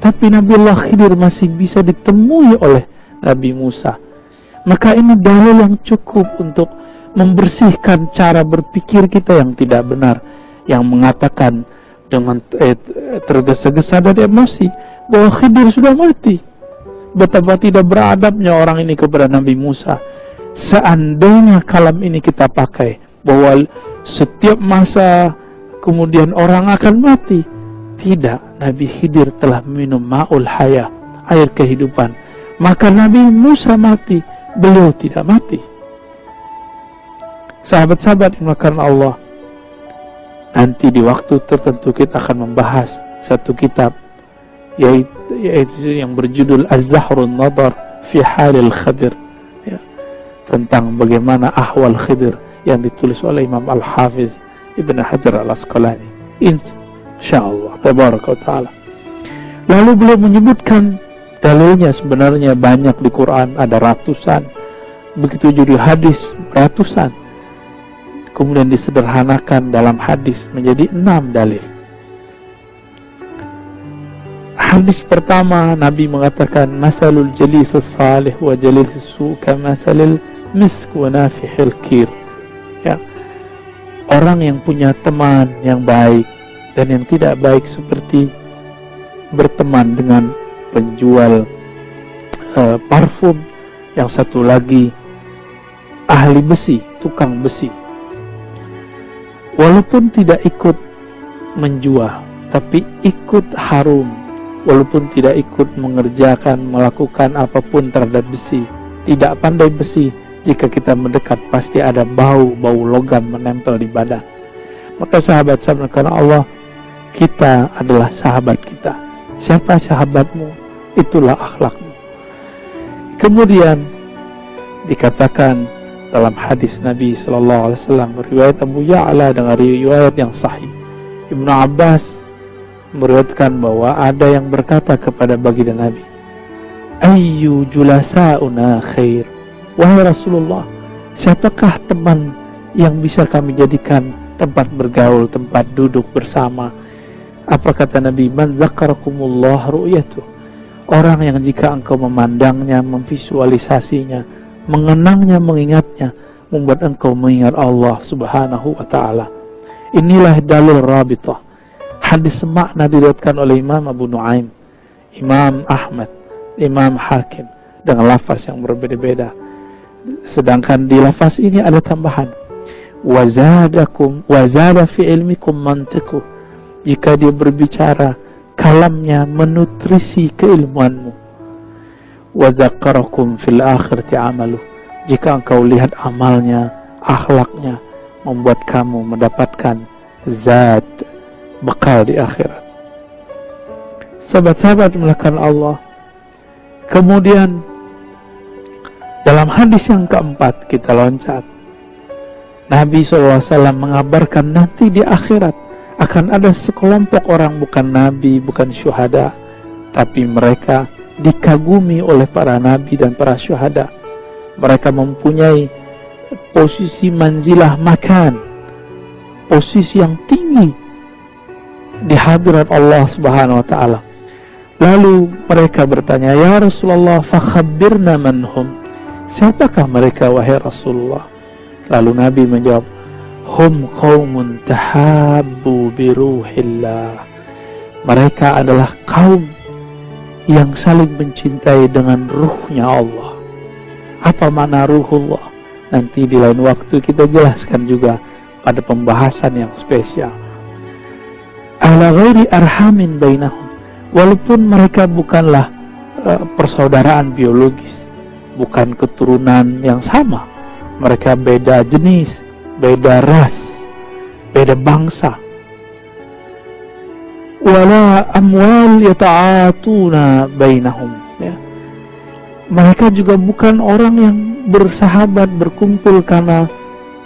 tapi Nabiullah Khidir masih bisa ditemui oleh Nabi Musa. Maka ini dalil yang cukup untuk membersihkan cara berpikir kita yang tidak benar, yang mengatakan dengan tergesa-gesa dan emosi bahwa Khidir sudah mati. Betapa tidak beradabnya orang ini kepada Nabi Musa. Seandainya kalam ini kita pakai bahwa setiap masa kemudian orang akan mati, tidak, Nabi Khidir telah minum ma'ul haya, air kehidupan. Maka Nabi Musa mati, beliau tidak mati. Sahabat-sahabat yang dimuliakan Allah, nanti di waktu tertentu kita akan membahas satu kitab yaitu yang berjudul Az-Zahrun Nadar fi Halil Khidir, ya, tentang bagaimana ahwal Khidir yang ditulis oleh Imam Al-Hafiz Ibn Hajar Al-Asqalani, insyaallah tabaraka wa ta'ala. Lalu beliau menyebutkan dalilnya sebenarnya banyak di Quran, ada ratusan, begitu juga hadis ratusan, kemudian disederhanakan dalam hadis menjadi 6 dalil. Hadis pertama, Nabi mengatakan masalul jalis salih wa jalis su kamasalil misk wa nafihil kir. Ya, orang yang punya teman yang baik dan yang tidak baik seperti berteman dengan penjual parfum, yang satu lagi ahli besi, tukang besi. Walaupun tidak ikut menjual, tapi ikut harum. Walaupun tidak ikut melakukan apapun terhadap besi, tidak pandai besi, jika kita mendekat pasti ada bau logam menempel di badan. Maka sahabat-sahabat karena Allah, kita adalah sahabat kita. Siapa sahabatmu, itulah akhlakmu. Kemudian dikatakan dalam hadis Nabi Sallallahu Alaihi Wasallam riwayat Abu Ya'la dengan riwayat yang sahih, Ibnu Abbas meriwayatkan bahwa ada yang berkata kepada baginda Nabi, "Ayyu julasa'una khair?" Wahai Rasulullah, siapakah teman yang bisa kami jadikan tempat bergaul, tempat duduk bersama? Apa kata Nabi? "Man zakarakumullah ru'yatuh." Orang yang jika engkau memandangnya, memvisualisasinya, mengenangnya, mengingatnya, membuat engkau mengingat Allah Subhanahu wa ta'ala. Inilah dalil rabitah. Hadis semakna diriwayatkan oleh Imam Abu Nuaim, Imam Ahmad, Imam Hakim dengan lafaz yang berbeda-beda. Sedangkan di lafaz ini ada tambahan, wazada fi ilmikum mantiqu. Jika dia berbicara, kalamnya menutrisi keilmuanmu. Wa zakarakum fil akhirati amaluh. Jika engkau lihat amalnya, akhlaknya, membuat kamu mendapatkan zat, bekal di akhirat. Sahabat-sahabat dimulakan Allah. Kemudian dalam hadis yang keempat kita loncat, Nabi SAW mengabarkan nanti di akhirat akan ada sekelompok orang, bukan nabi, bukan syuhada, tapi mereka dikagumi oleh para nabi dan para syuhada. Mereka mempunyai posisi manzilah makan, posisi yang tinggi di hadirat Allah Subhanahu wa ta'ala. Lalu mereka bertanya, "Ya Rasulullah, fakhabirna manhum." Siapakah mereka wahai Rasulullah? Lalu Nabi menjawab, "Hum qaumun tahabbu biruhillah." Mereka adalah kaum yang saling mencintai dengan ruhnya Allah. Apa makna ruhullah? Nanti di lain waktu kita jelaskan juga pada pembahasan yang spesial. Ala ghairi arhamin bainahum. Walaupun mereka bukanlah persaudaraan biologis, bukan keturunan yang sama, mereka beda jenis, beda ras, beda bangsa. Wala amwal yata'atuna bainahum, ya. Mereka juga bukan orang yang bersahabat, berkumpul karena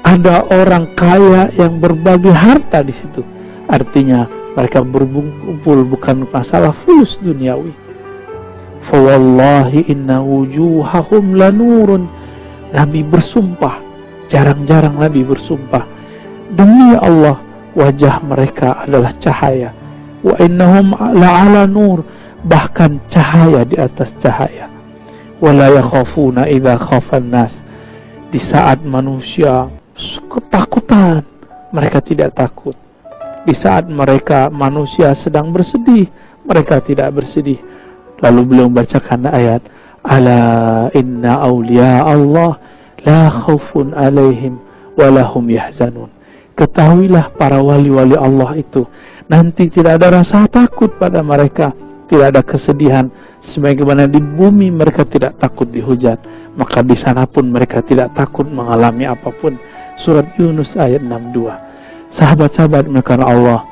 ada orang kaya yang berbagi harta di situ. Artinya mereka berkumpul bukan masalah fulus duniawi. Fa wallahi inna wujuhahum lanurun. Nabi bersumpah, jarang-jarang Nabi bersumpah, demi Allah wajah mereka adalah cahaya. Wa innahum la'ala nur, bahkan cahaya di atas cahaya. Wa la yakhafuna idza khafan nas. Di saat manusia ketakutan, mereka tidak takut. Di saat manusia sedang bersedih, mereka tidak bersedih. Lalu beliau membacakan ayat, "Ala inna awliya Allah la khawfun alaihim wa lahum yahzanun." Ketahuilah para wali-wali Allah itu nanti tidak ada rasa takut pada mereka, tidak ada kesedihan. Sebagaimana di bumi mereka tidak takut dihujat, maka di sana pun mereka tidak takut mengalami apapun. Surat Yunus ayat 62. Sahabat-sahabat melakukan Allah,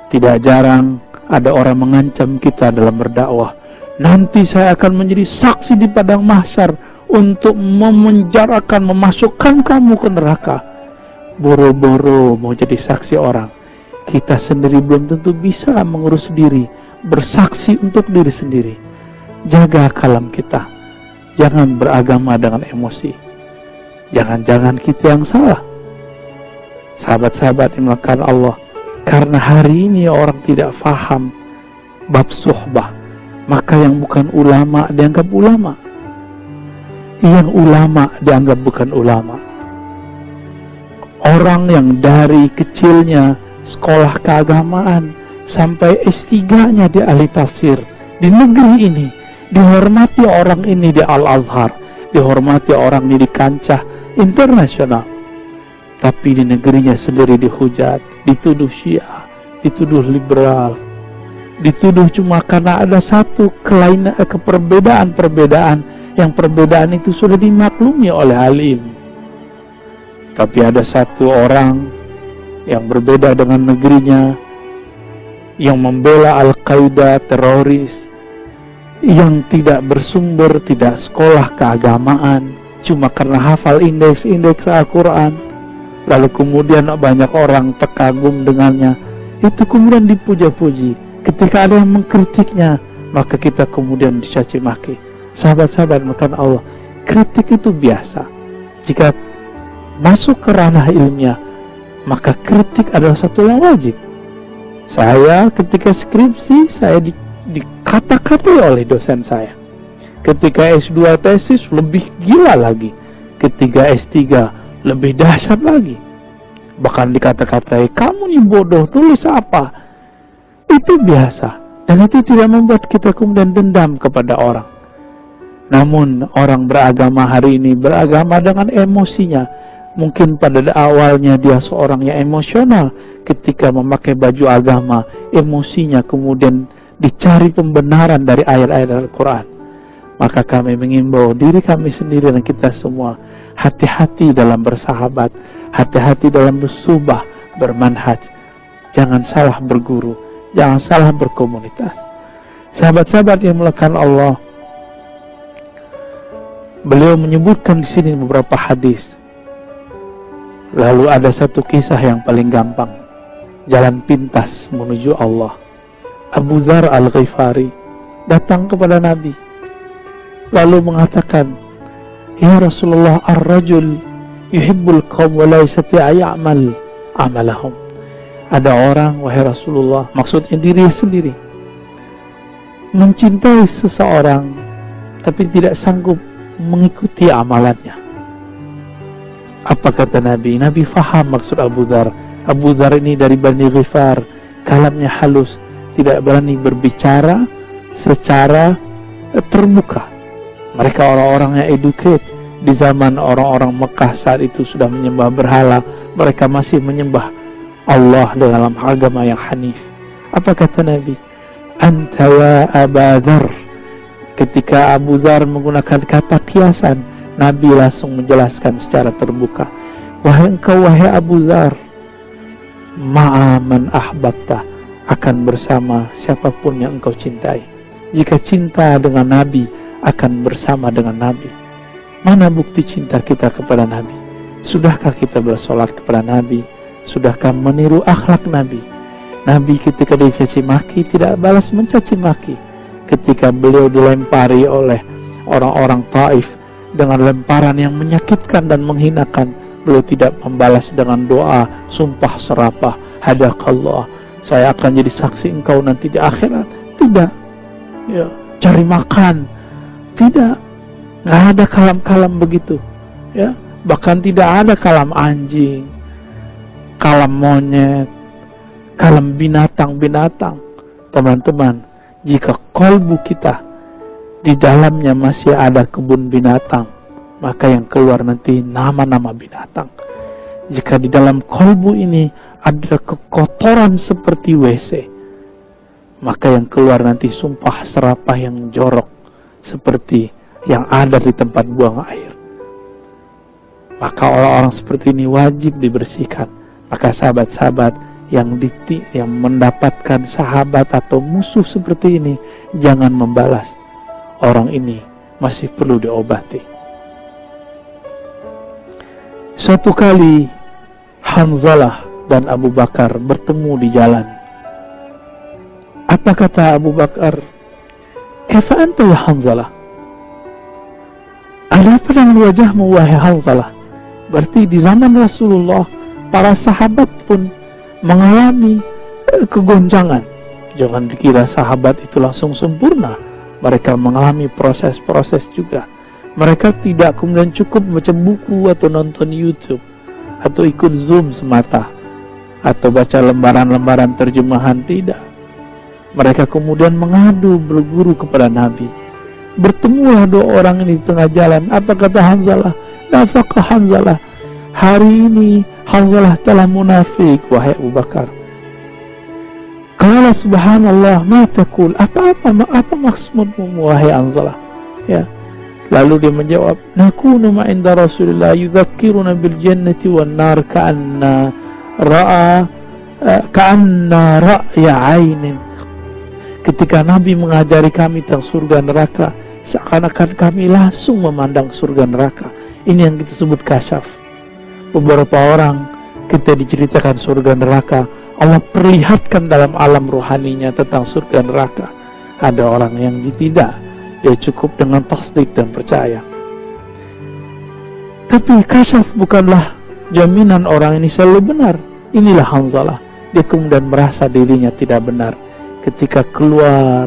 tidak jarang ada orang mengancam kita dalam berdakwah. Nanti saya akan menjadi saksi di padang mahsyar untuk memenjarakan, memasukkan kamu ke neraka. Boro-boro mau jadi saksi orang. Kita sendiri belum tentu bisa mengurus diri, bersaksi untuk diri sendiri. Jaga kalam kita. Jangan beragama dengan emosi. Jangan-jangan kita yang salah. Sahabat-sahabat yang melakukan Allah, karena hari ini orang tidak faham bab suhbah, maka yang bukan ulama dianggap ulama, yang ulama dianggap bukan ulama. Orang yang dari kecilnya sekolah keagamaan sampai S3-nya di ahli tafsir di negeri ini, dihormati orang ini di Al-Azhar, dihormati orang ini di kancah internasional. Tapi di negerinya sendiri dihujat, dituduh Syiah, dituduh liberal, dituduh cuma karena ada satu perbedaan-perbedaan yang perbedaan itu sudah dimaklumi oleh ahli ilmu. Tapi ada satu orang yang berbeda dengan negerinya, yang membela Al-Qaeda, teroris, yang tidak bersumber, tidak sekolah keagamaan, cuma karena hafal indeks-indeks Al-Quran, lalu kemudian banyak orang terkagum dengannya, itu kemudian dipuja-puji. Ketika ada yang mengkritiknya, maka kita kemudian dicaci maki. Sahabat-sahabat makan Allah, kritik itu biasa. Jika masuk ke ranah ilmiah, maka kritik adalah satu yang wajib. Saya ketika skripsi, saya dikata-katai oleh dosen saya. Ketika S2 tesis lebih gila lagi. Ketika S3 lebih dahsyat lagi. Bahkan dikata-katai, kamu nih bodoh, tulis apa? Itu biasa. Dan itu tidak membuat kita kemudian dendam kepada orang. Namun orang beragama hari ini beragama dengan emosinya. Mungkin pada awalnya dia seorang yang emosional. Ketika memakai baju agama, emosinya kemudian dicari pembenaran dari ayat-ayat Al-Quran. Maka kami mengimbau diri kami sendiri dan kita semua, hati-hati dalam bersahabat, hati-hati dalam bersuhbah, bermanhaj. Jangan salah berguru, jangan salah berkomunitas. Sahabat-sahabat yang melakukan Allah, beliau menyebutkan di sini beberapa hadis. Lalu ada satu kisah yang paling gampang, jalan pintas menuju Allah. Abu Dzar Al-Ghifari datang kepada Nabi, lalu mengatakan, ya Rasulullah, ar-rajul yuhibbul qawm wa la yastati' ya'mal amalahum. Ada orang, wahai Rasulullah, maksudnya diri sendiri, mencintai seseorang tapi tidak sanggup mengikuti amalannya. Apa kata Nabi? Nabi faham maksud Abu Dzar. Abu Dzar ini dari Bani Ghifar, kalamnya halus, tidak berani berbicara secara terbuka. Mereka orang-orang yang educate. Di zaman orang-orang Mekah saat itu sudah menyembah berhala, mereka masih menyembah Allah dalam agama yang hanif. Apa kata Nabi? Anta wa Abu Dzar. Ketika Abu Dzar menggunakan kata kiasan, Nabi langsung menjelaskan secara terbuka, wahai engkau, wahai Abu Dzar, ma'aman ahbabta, akan bersama siapapun yang engkau cintai. Jika cinta dengan Nabi, akan bersama dengan Nabi. Mana bukti cinta kita kepada Nabi? Sudahkah kita bersolat kepada Nabi? Sudahkah meniru akhlak Nabi? Nabi ketika dicaci maki tidak balas mencaci maki. Ketika beliau dilempari oleh orang-orang Taif dengan lemparan yang menyakitkan dan menghinakan, beliau tidak membalas dengan doa sumpah serapah, hadakallah, saya akan jadi saksi engkau nanti di akhirat. Tidak. Ya, cari makan. Tidak. Nggak ada kalam-kalam begitu. Ya, bahkan tidak ada kalam anjing, kalam monyet, kalam binatang-binatang. Teman-teman, jika kolbu kita di dalamnya masih ada kebun binatang, maka yang keluar nanti nama-nama binatang. Jika di dalam kolbu ini ada kekotoran seperti WC, maka yang keluar nanti sumpah serapah yang jorok seperti yang ada di tempat buang air. Maka orang-orang seperti ini wajib dibersihkan. Maka sahabat-sahabat yang mendapatkan sahabat atau musuh seperti ini, jangan membalas. Orang ini masih perlu diobati. Suatu kali Hanzalah dan Abu Bakar bertemu di jalan. Apa kata Abu Bakar? Kaifa anta ya Hanzalah? Ada apa dengan wajahmu wahai Hanzalah? Berarti di zaman Rasulullah, para sahabat pun mengalami kegoncangan. Jangan dikira sahabat itu langsung sempurna. Mereka mengalami proses-proses juga. Mereka tidak kemudian cukup baca buku atau nonton YouTube atau ikut Zoom semata atau baca lembaran-lembaran terjemahan, tidak. Mereka kemudian mengadu berguru kepada Nabi. Bertemulah dua orang ini di tengah jalan. Apa kata Hanzalah? Nafaqah Hanzalah. Hari ini Hanzalah telah munafik, wahai Abu Bakar. Qala subhanallah, ma taqul? Apa maksudmu wahai Hanzalah? Ya. Lalu dia menjawab, nakunu ma inda Rasulillah yudzakkiruna bil jannati wan nar ka'anna ra'ya 'ainin. Ketika Nabi mengajari kami tentang surga neraka, seakan-akan kami langsung memandang surga neraka. Ini yang kita sebut kasyaf. Beberapa orang kita diceritakan surga neraka, Allah perlihatkan dalam alam rohaninya tentang surga neraka. Ada orang yang tidak, dia cukup dengan tasdik dan percaya. Tapi kasyaf bukanlah jaminan orang ini selalu benar. Inilah Hanzalah. Dia kemudian merasa dirinya tidak benar ketika keluar,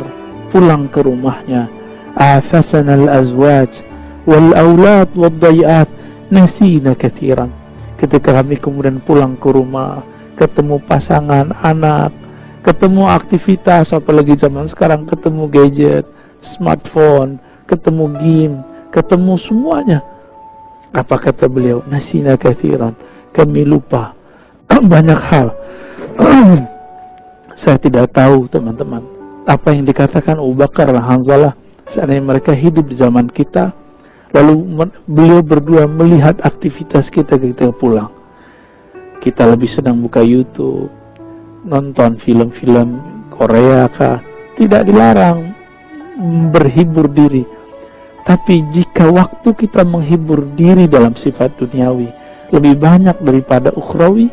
pulang ke rumahnya. Afasana al-azwaj wal aulad wal dayat nasina kathiran. Ketika kami kemudian pulang ke rumah, ketemu pasangan, anak, ketemu aktivitas, apalagi zaman sekarang ketemu gadget, smartphone, ketemu game, ketemu semuanya. Apa kata beliau? Nasina kathiran. Kami lupa banyak hal. Saya tidak tahu teman-teman apa yang dikatakan Abu Bakar dan Hanzalah seandainya mereka hidup di zaman kita, lalu beliau berdua melihat aktivitas kita ketika pulang. Kita lebih sedang buka YouTube, nonton film-film Korea kah, tidak dilarang berhibur diri. Tapi jika waktu kita menghibur diri dalam sifat duniawi lebih banyak daripada ukhrawi,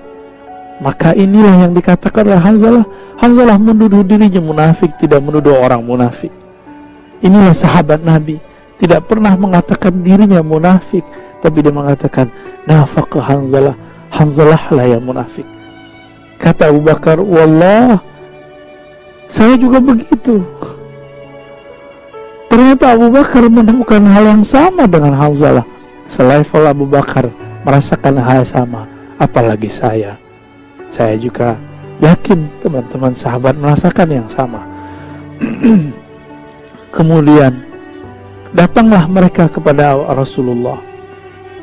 maka inilah yang dikatakan oleh Hanzalah. Hanzalah menuduh dirinya munafik, tidak menuduh orang munafik. Inilah sahabat Nabi, tidak pernah mengatakan dirinya munafik, tapi dia mengatakan nafaq Hanzalah, Hanzalah lah yang munafik. Kata Abu Bakar, wallah saya juga begitu. Ternyata Abu Bakar menemukan hal yang sama dengan Hanzalah. Selevel Abu Bakar merasakan hal yang sama, apalagi saya. Saya juga yakin teman-teman sahabat merasakan yang sama. Kemudian datanglah mereka kepada Rasulullah.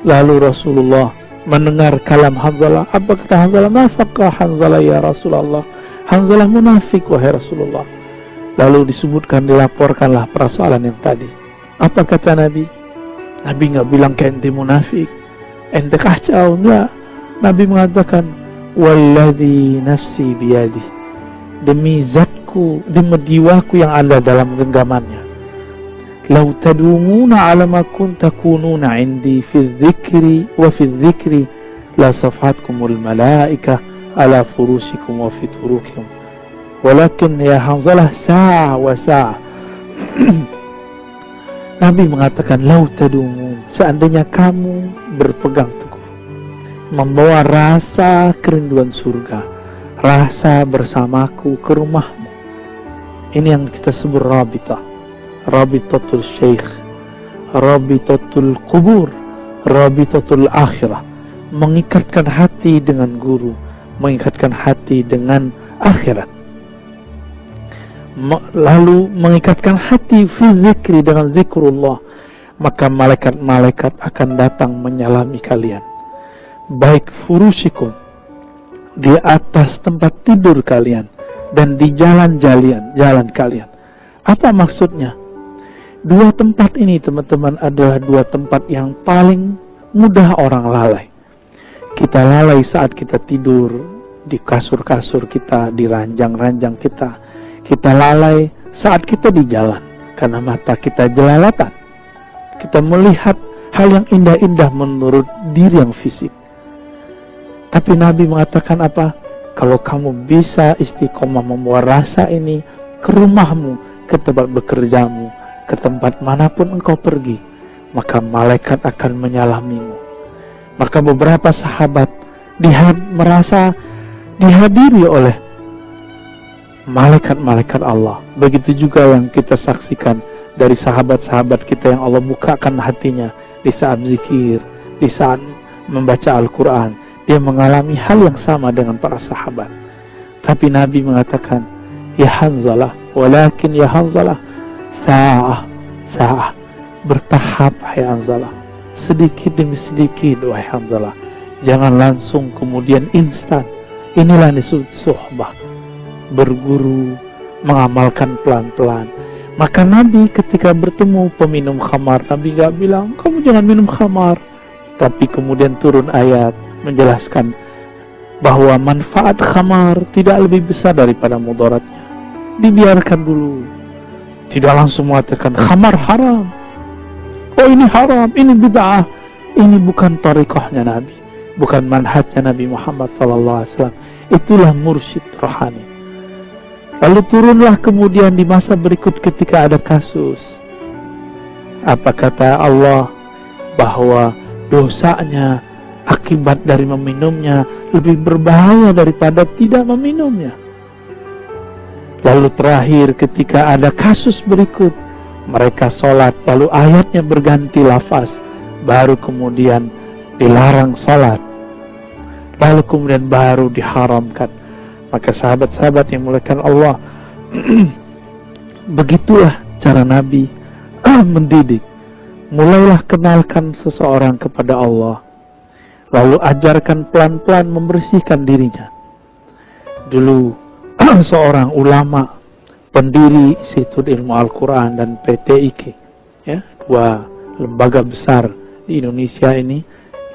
Lalu Rasulullah mendengar kalam Hanzalah. Apa kata Hanzalah? Nafaqah Hanzalah ya Rasulullah. Hanzalah munafik wahai Rasulullah. Lalu disebutkan, dilaporkanlah persoalan yang tadi. Apa kata Nabi? Nabi nggak bilang ke ente munafik, ente kacau, enggak. Nabi mengatakan, walladzi nafsi biyadi, demi zatku, demi jiwaku yang ada dalam genggamannya. Lau tadumuna ala ma kuntakununa indi fi dzikri wa fi dzikri la safatkumul malaikah ala furusikum wa fi turukikum. Walakin ya Hanzalah sa'a wa sa'a. Nabi mengatakan, lau tadumun, seandainya kamu berpegang teguh, membawa rasa kerinduan surga, rasa bersamaku ke rumahmu. Ini yang kita sebut rabitah. Rabitatul syekh, rabitatul kubur, rabitatul akhirah. Mengikatkan hati dengan guru, mengikatkan hati dengan akhirat. Lalu mengikatkan hati fi zikri, dengan zikrullah, maka malaikat-malaikat akan datang menyalami kalian, baik furusikum, di atas tempat tidur kalian, dan di jalan kalian. Apa maksudnya? Dua tempat ini teman-teman adalah dua tempat yang paling mudah orang lalai. Kita lalai saat kita tidur di kasur-kasur kita, di ranjang-ranjang kita. Kita lalai saat kita di jalan, karena mata kita jelalatan. Kita melihat hal yang indah-indah menurut diri yang fisik. Tapi Nabi mengatakan apa? Kalau kamu bisa istiqomah membawa rasa ini ke rumahmu, ke tempat bekerjamu, ke tempat manapun engkau pergi, maka malaikat akan menyalamimu. Maka beberapa sahabat merasa dihadiri oleh malaikat-malaikat Allah. Begitu juga yang kita saksikan dari sahabat-sahabat kita yang Allah bukakan hatinya di saat zikir, di saat membaca Al-Quran. Dia mengalami hal yang sama dengan para sahabat. Tapi Nabi mengatakan, ya Hanzalah, walakin ya Hanzalah, sa'ah, bertahap hai Hanzalah, sedikit demi sedikit wahai Hanzalah. Jangan langsung kemudian instan. Inilah disebut suhbah, berguru, mengamalkan pelan-pelan. Maka Nabi ketika bertemu peminum khamar, Nabi gak bilang, kamu jangan minum khamar. Tapi kemudian turun ayat menjelaskan bahwa manfaat khamar tidak lebih besar daripada mudaratnya. dibiarkan dulu. Tidak langsung mengatakan khamar haram. Oh ini haram, ini bid'ah. Ini bukan tariqahnya Nabi, bukan manhajnya Nabi Muhammad SAW. Itulah mursyid rohani. Lalu turunlah kemudian di masa berikut ketika ada kasus. Apa kata Allah? Bahwa dosanya akibat dari meminumnya lebih berbahaya daripada tidak meminumnya. Lalu terakhir ketika ada kasus berikut, mereka sholat, lalu ayatnya berganti lafaz, baru kemudian dilarang sholat, lalu kemudian baru diharamkan. Maka sahabat-sahabat yang dimuliakan Allah, begitulah cara Nabi mendidik. Mulailah kenalkan seseorang kepada Allah, lalu ajarkan pelan-pelan membersihkan dirinya. Dulu seorang ulama, pendiri Institut Ilmu Al-Quran dan PTIQ, ya, dua lembaga besar di Indonesia ini,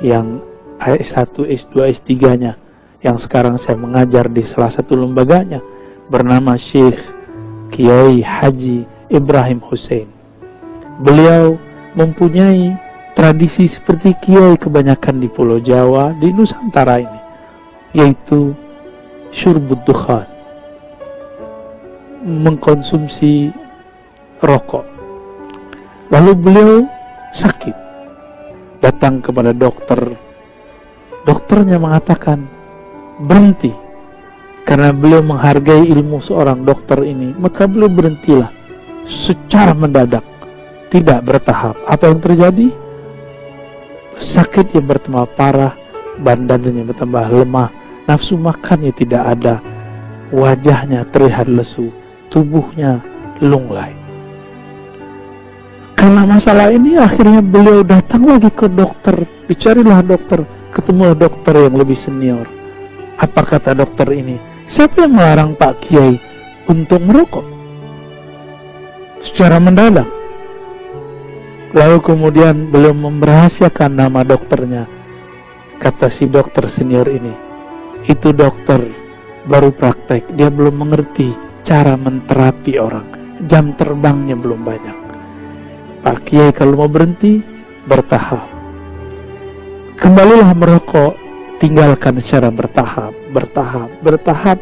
yang S1, S2, S3-nya, yang sekarang saya mengajar di salah satu lembaganya, bernama Syekh Kiai Haji Ibrahim Hussein. Beliau mempunyai tradisi seperti kiai kebanyakan di Pulau Jawa, di Nusantara ini, yaitu syurbud dukhan, mengkonsumsi rokok. Lalu beliau sakit, datang kepada dokter. Dokternya mengatakan berhenti. Karena beliau menghargai ilmu seorang dokter ini, maka beliau berhentilah secara mendadak, tidak bertahap. Apa yang terjadi? Sakitnya bertambah parah, badannya bertambah lemah, nafsu makannya tidak ada, wajahnya terlihat lesu, tubuhnya lunglai. Karena masalah ini akhirnya beliau datang lagi ke dokter, dicarilah dokter, ketemu dokter yang lebih senior. Apa kata dokter ini? Siapa yang melarang Pak Kiai untuk merokok? Secara mendadak. Lalu kemudian beliau merahasiakan nama dokternya. Kata si dokter senior ini, itu dokter baru praktek, dia belum mengerti cara menterapi orang, jam terbangnya belum banyak. Pak Kiai kalau mau berhenti, bertahap. Kembalilah merokok, tinggalkan secara bertahap,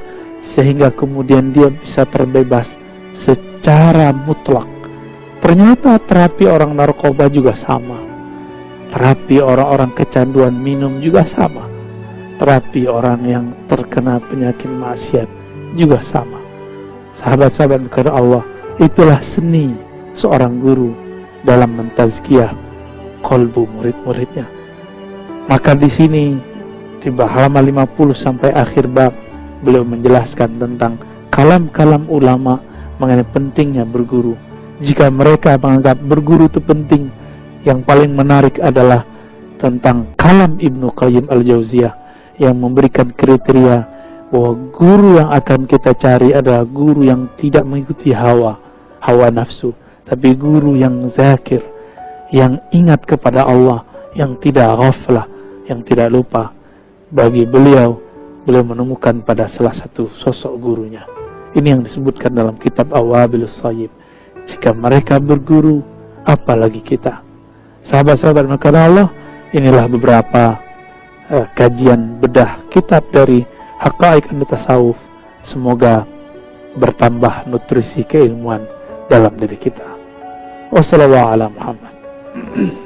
sehingga kemudian dia bisa terbebas secara mutlak. Ternyata terapi orang narkoba juga sama. Terapi orang-orang kecanduan minum juga sama. Terapi orang yang terkena penyakit maksiat juga sama. Sahabat-sahabat kepada Allah, itulah seni seorang guru dalam mentazkiyah qalbu murid-muridnya. Maka di sini di halaman 50 sampai akhir bab, beliau menjelaskan tentang kalam-kalam ulama mengenai pentingnya berguru. Jika mereka menganggap berguru itu penting, yang paling menarik adalah tentang kalam Ibnu Qayyim Al-Jauziyah yang memberikan kriteria bahwa guru yang akan kita cari adalah guru yang tidak mengikuti hawa nafsu, tapi guru yang zakir, yang ingat kepada Allah, yang tidak ghaflah, yang tidak lupa. Bagi beliau menemukan pada salah satu sosok gurunya. Ini yang disebutkan dalam kitab Awabilus Shayyib. Jika mereka berguru, apalagi kita. Sahabat-sahabat maka Allah, inilah beberapa kajian bedah kitab dari Haqaiq An-Tasawuf. Semoga bertambah nutrisi keilmuan dalam diri kita. Wassalamualaikum warahmatullahi wabarakatuh.